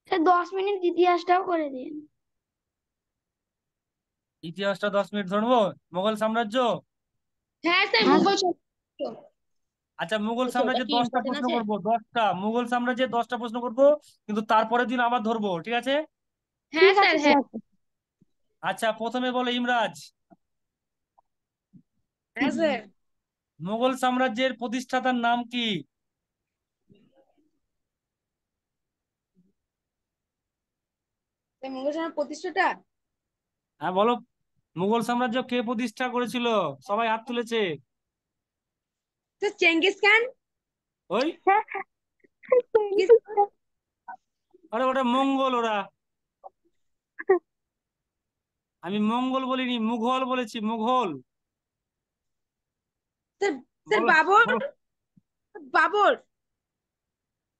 স্যার 10 মিনিট ইতিহাসটাও করে দিন। ইতিহাসটা 10 মিনিট ধরবো। মোগল সাম্রাজ্য। হ্যাঁ স্যার, হ্যাঁ মুঘল আচ্ছা, মুঘল ওটা সাম্রাজ্যের কি 10টা ইম্পর্টেন্ট প্রশ্ন আছে? করবো, 10টা মুঘল সাম্রাজ্যের 10টা প্রশ্ন করবো, কিন্তু তারপরের দিন আবার ধরবো, ঠিক আছে? হ্যাঁ ঠিক স্যার, আছে ঠিক হ্যাঁ। স্যার। আছে। আচ্ছা, প্রথমে বলো ইমরাজ। হ্যাঁ স্যার। মুঘল সাম্রাজ্যের প্রতিষ্ঠাতার নাম কি? স্যার মুঘল সাম্রাজ্যের প্রতিষ্ঠাটা হ্যাঁ বলো, মুঘল সাম্রাজ্য কে প্রতিষ্ঠা করেছিল? সবাই হাত তুলেছে। Sir Genghis Khan. ওই, স্যার চেঙ্গিস খান। আরে ওটা মঙ্গল ওরা। আমি মঙ্গল বলিনি, মুঘল বলেছি, মুঘল। স্যার, স্যার বলো বাবর, বলো। বাবর।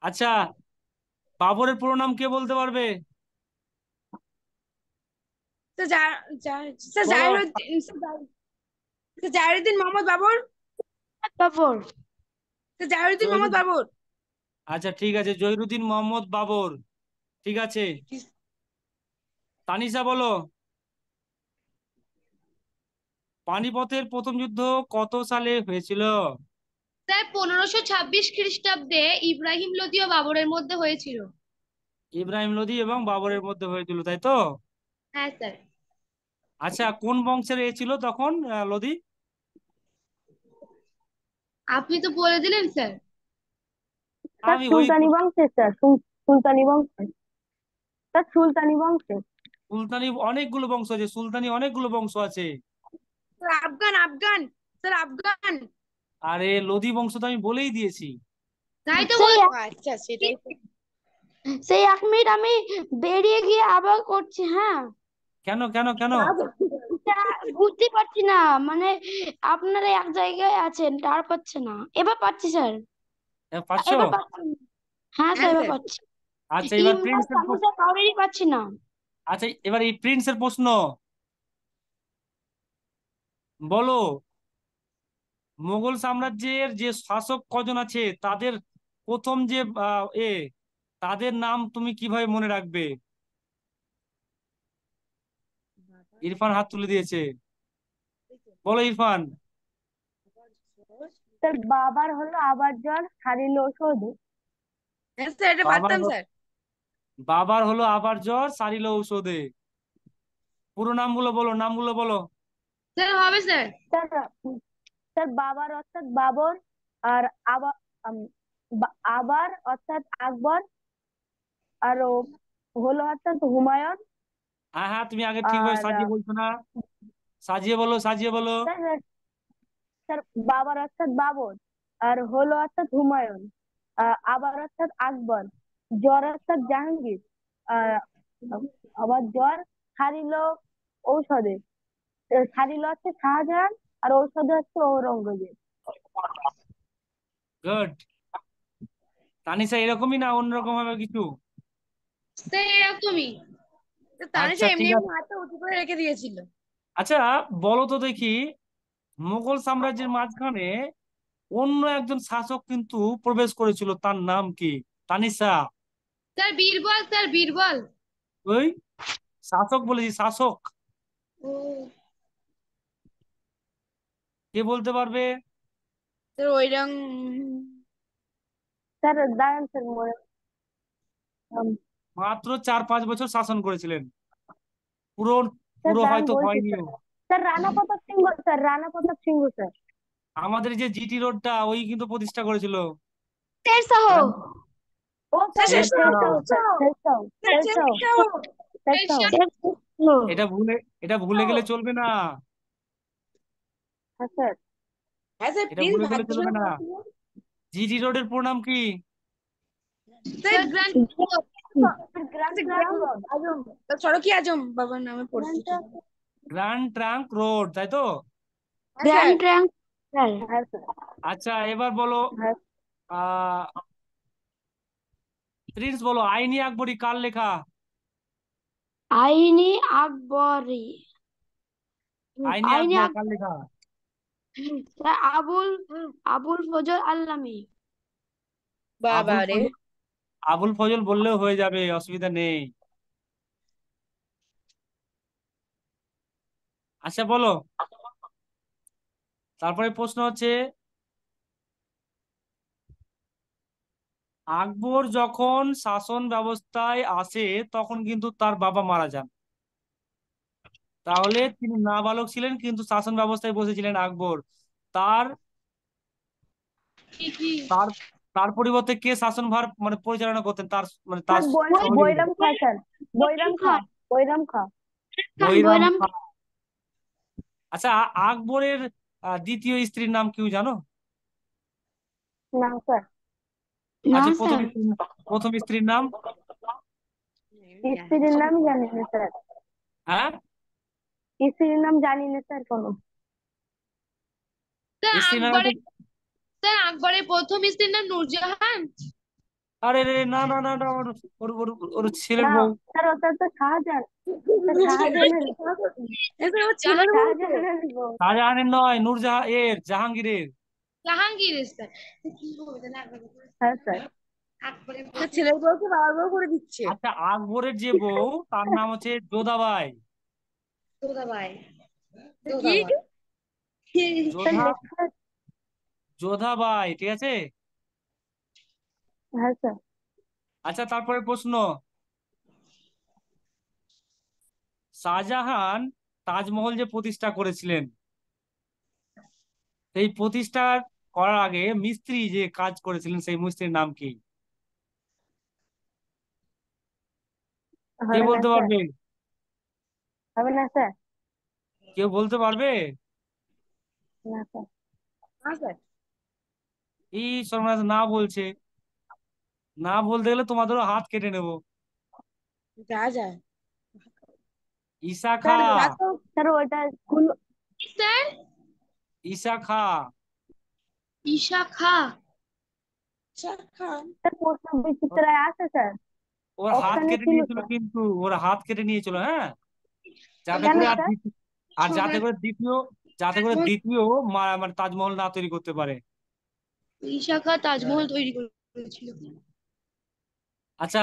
আচ্ছা, বাবরের পুরো নাম কে বলতে পারবে? স্যার স্যার বলো। জাহিরুদ্দিন, স্যার জাহিরুদ্দিন মোহাম্মদ বাবর। বাবর। স্যার জাহিরুদ্দিন মোহাম্মদ জহিরুদ্দিন। বাবর। আচ্ছা, ঠিক আছে, জহিরুদ্দিন মোহাম্মদ বাবর, ঠিক আছে। তানিশা বলো, পানিপথের প্রথম যুদ্ধ কত সালে হয়েছিল? স্যার 1526 খ্রিস্টাব্দে ইব্রাহিম লোদি ও বাবরের মধ্যে হয়েছিল। ইব্রাহিম লোদি এবং বাবরের মধ্যে হয়েছিল, তাই তো? হ্যাঁ স্যার। আচ্ছা, কোন বংশের এ ছিল তখন লোদি? আপনি তো বলে দিলেন স্যার। স্যার আমি ওই সুলতানি বংশের স্যার, সুলতানি বংশের। স্যার সুলতানি বংশের। সুলতানি অনেকগুলো বংশ আছে, সুলতানি অনেকগুলো বংশ আছে। স্যার আফগান, আফগান। স্যার আফগান। আরে লোদি বংশ তো আমি বলেই দিয়েছি। তাই তো স্যার বল। আচ্ছা সেটাই। সেই 1 মিনিট আমি বেরিয়ে গিয়ে আবার করছি, হ্যাঁ। কেন কেন কেন? তা বুঝতে পারছি না, মানে আপনারা এক জায়গায় আছেন, টার পাচ্ছে না। এবার পাচ্ছি স্যার, পাচ্ছো? এবার পাচ্ছি। হ্যাঁ স্যার, হ্যাঁ এবার স্যার। পাচ্ছি। আচ্ছা এবার ইমরান প্রিন্সের তানিশা কাউরেরই পাচ্ছি না। আচ্ছা এবার এই প্রিন্সের প্রশ্ন, বলো মোগল সাম্রাজ্যের যে শাসক কজন আছে তাদের প্রথম যে তাদের নাম তুমি কিভাবে মনে রাখবে? ইরফান হাত তুলে দিয়েছে, বলো ইরফান। স্যার বাবার হলো আবারজন সারিল ঔষধ। হ্যাঁ স্যার, এটা বাবার পারতাম হ- স্যার। বাবার হলো আবার জ্বর সারিল ঔষধে। পুরো নামগুলো বলো, নামগুলো বলো। স্যার হবে স্যার। স্যার স্যার বাবার অর্থাৎ বাবর, আর আবার আবার অর্থাৎ আকবর, আর হলো অর্থাৎ হুমায়ুন। হ্যাঁ হ্যাঁ, তুমি আগে ঠিকভাবে আর সাজিয়ে বলছো না, সাজিয়ে বলো সাজিয়ে বলো। স্যার স্যার বাবার অর্থাৎ বাবর, আর হলো অর্থাৎ হুমায়ুন, আবার অর্থাৎ আকবর, জ্বর অর্থাৎ জাহাঙ্গীর, আহ, আবার জ্বর সারিল ঔষধে, সারিল হচ্ছে শাহজাহান, আর ঔষধে হচ্ছে ঔরঙ্গজেব। গুড। তানিশা এরকমই না অন্যরকম হবে কিছু? স্যার এরকমই। তো তানিশা আচ্ছা এমনি ঠিক এমনি আছে। হাতটা উঁচু করে রেখে দিয়েছিল। আচ্ছা বলো তো দেখি, মুঘল সাম্রাজ্যের মাঝখানে অন্য একজন শাসক কিন্তু প্রবেশ করেছিল, তার নাম কি? তানিশা। Sir Birbal, sir Birbal. ওই শাসক বলেছি, শাসক। ও কে বলতে পারবে? স্যার ওইরকম। স্যার দাঁড়ান স্যার মাত্র 4-5 বছর শাসন করেছিলেন, পুরো স্যার পুরো দাঁড়ান হয়তো বলছি হয়নিও। Sir. Sir Rana Pratap Singh sir, Rana Pratap Singh sir. আমাদের যে জিটি রোডটা ওই কিন্তু প্রতিষ্ঠা করেছিল। শেরশাহ। ও স্যার স্যার শেষ sir Sher Shah. Sher Shah sir, Sher Shah sir Sher Shah শেষটাও। শেরশাহ। শেরশাহ। এটা ভুলে এটা ভুলে গেলে চলবে না, হ্যাঁ স্যার। হ্যাঁ স্যার, এটা প্লিজ ভুলে গেলে ভাগ্য চলবে করে না। বলছিল। জিটি রোডের পুরো নাম কি? Sir sir grand. Grand sir trunk গ্রাম রোড। আজম, সড়কি আজম বাবার নামে গ্রান্ড পরিচিত। ট্রাঙ্ক। গ্র্যান্ড ট্রাঙ্ক রোড, তাই তো? হ্যাঁ স্যার। Grand trunk sir. হ্যাঁ স্যার। আচ্ছা এবার বলো, হ্যাঁ আহ প্রিন্স বলো, আইনি আকবরী কার লেখা? আইনি আকবরী। আইনি আইনি আকবর কার আকবর লেখা? স্যার আবুল আবুল ফজল আল্লামী। বাবা আবুল রে। ফজল। আবুল ফজল বললেও হয়ে যাবে, অসুবিধা নেই। আচ্ছা বলো, তারপরে প্রশ্ন হচ্ছে, আকবর যখন শাসন ব্যবস্থায় আসে তখন কিন্তু তার বাবা মারা যান, তাহলে তিনি নাবালক ছিলেন কিন্তু শাসন ব্যবস্থায় বসেছিলেন আকবর। তার কি কি? তার তার পরিবর্তে কে শাসনভার মানে পরিচালনা করতেন, তার মানে তার স্যার সহযোগিতা? বৈরাম খা স্যার, বৈরাম খা, বৈরাম খা। বৈরাম বৈরাম। খাঁ। আচ্ছা আকবরের দ্বিতীয় স্ত্রীর নাম কি জানো? না স্যার, না আচ্ছা স্যার। প্রথম স্ত্রীর নাম? স্ত্রীর নাম জানি না স্যার, হ্যাঁ, স্ত্রীর নাম জানি না স্যার কোনো। স্যার স্ত্রীর নাম আকবরের, স্যার আকবরের প্রথম স্ত্রীর নাম নূরজাহান। আরে রে না না না না, ওর ছেলের না বউ। স্যার, ওটা তো শাহজাহান, ওটা শাহজাহানের, হ্যাঁ স্যার, ও ছিল জাহান, না বলতে। শাহজাহানের বউ। শাহজাহানের নয়, জাহাঙ্গীরের। জাহাঙ্গীর স্যার। কি হবে তাহলে হ্যাঁ স্যার। আকবরের স্যার প্রথম। ছেলের বউকে বাবার বউ করে দিচ্ছে। আচ্ছা আকবরের যে বউ তার নাম হচ্ছে যোধাবাই। যোধাবাই। কি? যোধাবাই। স্যার যোধা লেখা আছে। যোধাবাই, ঠিক আছে। হ্যাঁ স্যার। আচ্ছা তারপরে প্রশ্ন, শাহজাহান তাজমহল যে প্রতিষ্ঠা করেছিলেন, সেই প্রতিষ্ঠা করার আগে মিস্ত্রি যে কাজ করেছিলেন সেই মিস্ত্রির নাম কি? কে হবে না বলতে স্যার, পারবে? হবে না স্যার, কেউ বলতে পারবে? না স্যার। হ্যাঁ স্যার। এই সর্বনাশ না বলছে। না বলতে গেলে তোমাদেরও হাত কেটে নেবো। যা যায় ঈশা খা। স্যার যা তো। স্যার ওইটা স্কুল স্যার ঈশা খা। ঈশা খা। চা খান। স্যার প্রশ্ন বিচিত্রায় আছে স্যার, ওর হাত অপশনে কেটে ছিল নিয়েছিল, স্যার। কিন্তু ওর হাত কেটে নিয়েছিল, হ্যাঁ। যাতে কেন করে স্যার? আর যাতে করে দ্বিতীয় যাতে করে দ্বিতীয় মানে তাজমহল না তৈরি করতে পারে। ঈশা খা তাজমহল তৈরি করেছিল। আচ্ছা,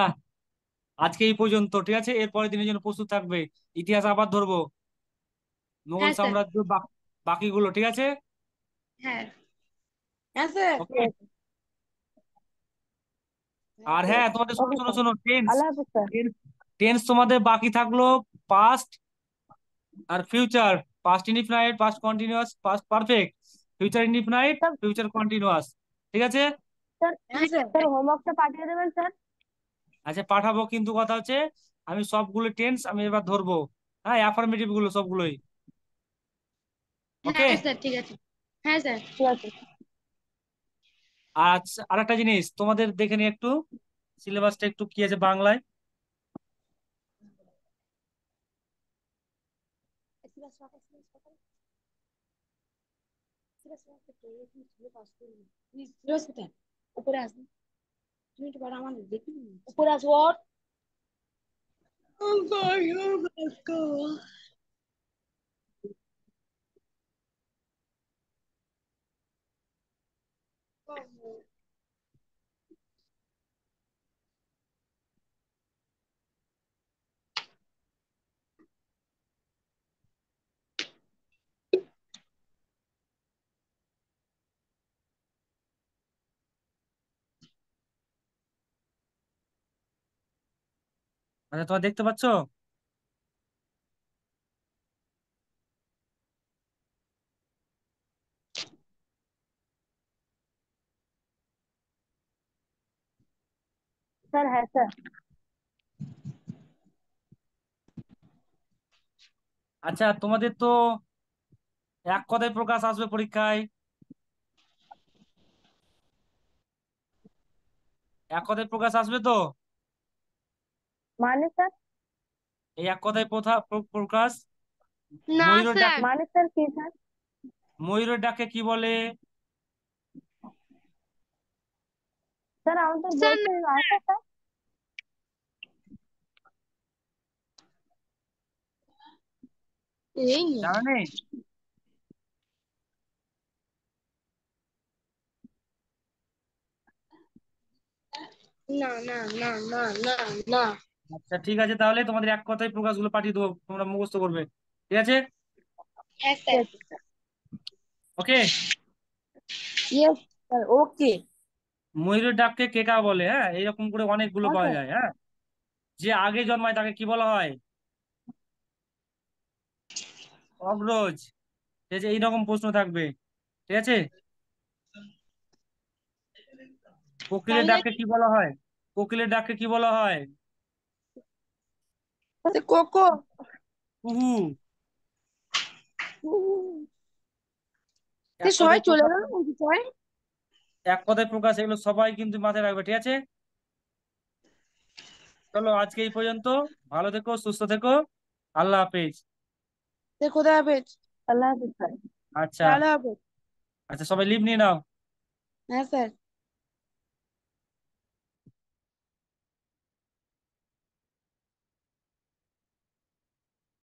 আজকে এই পর্যন্ত, ঠিক আছে? এর পরের দিনের জন্য প্রস্তুত থাকবে। ইতিহাস আবার ধরবো, মুঘল হ্যাঁ স্যার। সাম্রাজ্য, বাকিগুলো, ঠিক আছে? হ্যাঁ হ্যাঁ স্যার। ওকে। হ্যাঁ আর স্যার। হ্যাঁ, তোমাদের শোনো ওকে শোনো স্যার, শোনো, টেন্স। আল্লাহ হাফিজ স্যার। টেন্স তোমাদের বাকি থাকলো পাস্ট আর future. Past indefinite, past continuous, past perfect, future indefinite, sir future continuous, ঠিক আছে? স্যার হ্যাঁ স্যার। স্যার হোমওয়ার্কটা পাঠিয়ে দেবেন স্যার। আচ্ছা, পাঠাবো, কিন্তু কথা হচ্ছে আমি সবগুলো টেন্স আমি এবার ধরবো। হ্যাঁ, অ্যাফার্মেটিভ গুলো সবগুলোই। ওকে। হ্যাঁ স্যার ঠিক আছে। হ্যাঁ স্যার। ঠিক আছে। আচ্ছা, আর একটা জিনিস তোমাদের দেখে নি একটু, সিলেবাসটা একটু কি আছে বাংলায়। উপরে আসবে, তুমি একটু বড় আমাদের দেখি উপরে আসবো। Oh my God. আচ্ছা, তোমরা দেখতে পাচ্ছ? স্যার হ্যাঁ স্যার। আচ্ছা, তোমাদের তো এক কথায় প্রকাশ আসবে পরীক্ষায়। এক কথায় প্রকাশ আসবে তো? মানে স্যার? এই এক কথায় প্রকাশ। না ময়ূরের স্যার। ডাকে মানে স্যার কি স্যার? ময়ূরের ডাকে কি বলে? স্যার আমাদের স্যার বইতে আছে স্যার। এই না জানা নেই? না না না না না না। আচ্ছা, ঠিক আছে, তাহলে তোমাদের এক কথায় প্রকাশগুলো পাঠিয়ে দেবো, তোমরা মুখস্থ করবে, ঠিক আছে? হ্যাঁ ঠিক স্যার। আছে স্যার। ওকে। ইয়েস স্যার, ওকে। ময়ূরের ডাককে কেকা বলে, হ্যাঁ, এইরকম করে অনেকগুলো হ্যাঁ পাওয়া স্যার। যায়, হ্যাঁ। যে আগে জন্মায় তাকে কি বলা হয়? অগ্রজ। ঠিক আছে, এইরকম প্রশ্ন থাকবে, ঠিক আছে? কোকিলের তাহলে ডাককে কি বলা হয়? কোকিলের ডাককে কি বলা হয়? কোকো। কুহু। এক সবাই কথায় চলে প্রকাশ, গেল নাকি সবাই? এক কথায় প্রকাশ, এগুলো সবাই কিন্তু মাথায় রাখবে, ঠিক আছে? চলো, আজকে এই পর্যন্ত। ভালো থেকো, সুস্থ থেকো। আল্লাহ হাফেজ। কোথায় হবে? আল্লাহ হাফিজ স্যার। আচ্ছা। তাহলে হবে। আচ্ছা, সবাই লিভ নিয়ে নাও। হ্যাঁ স্যার।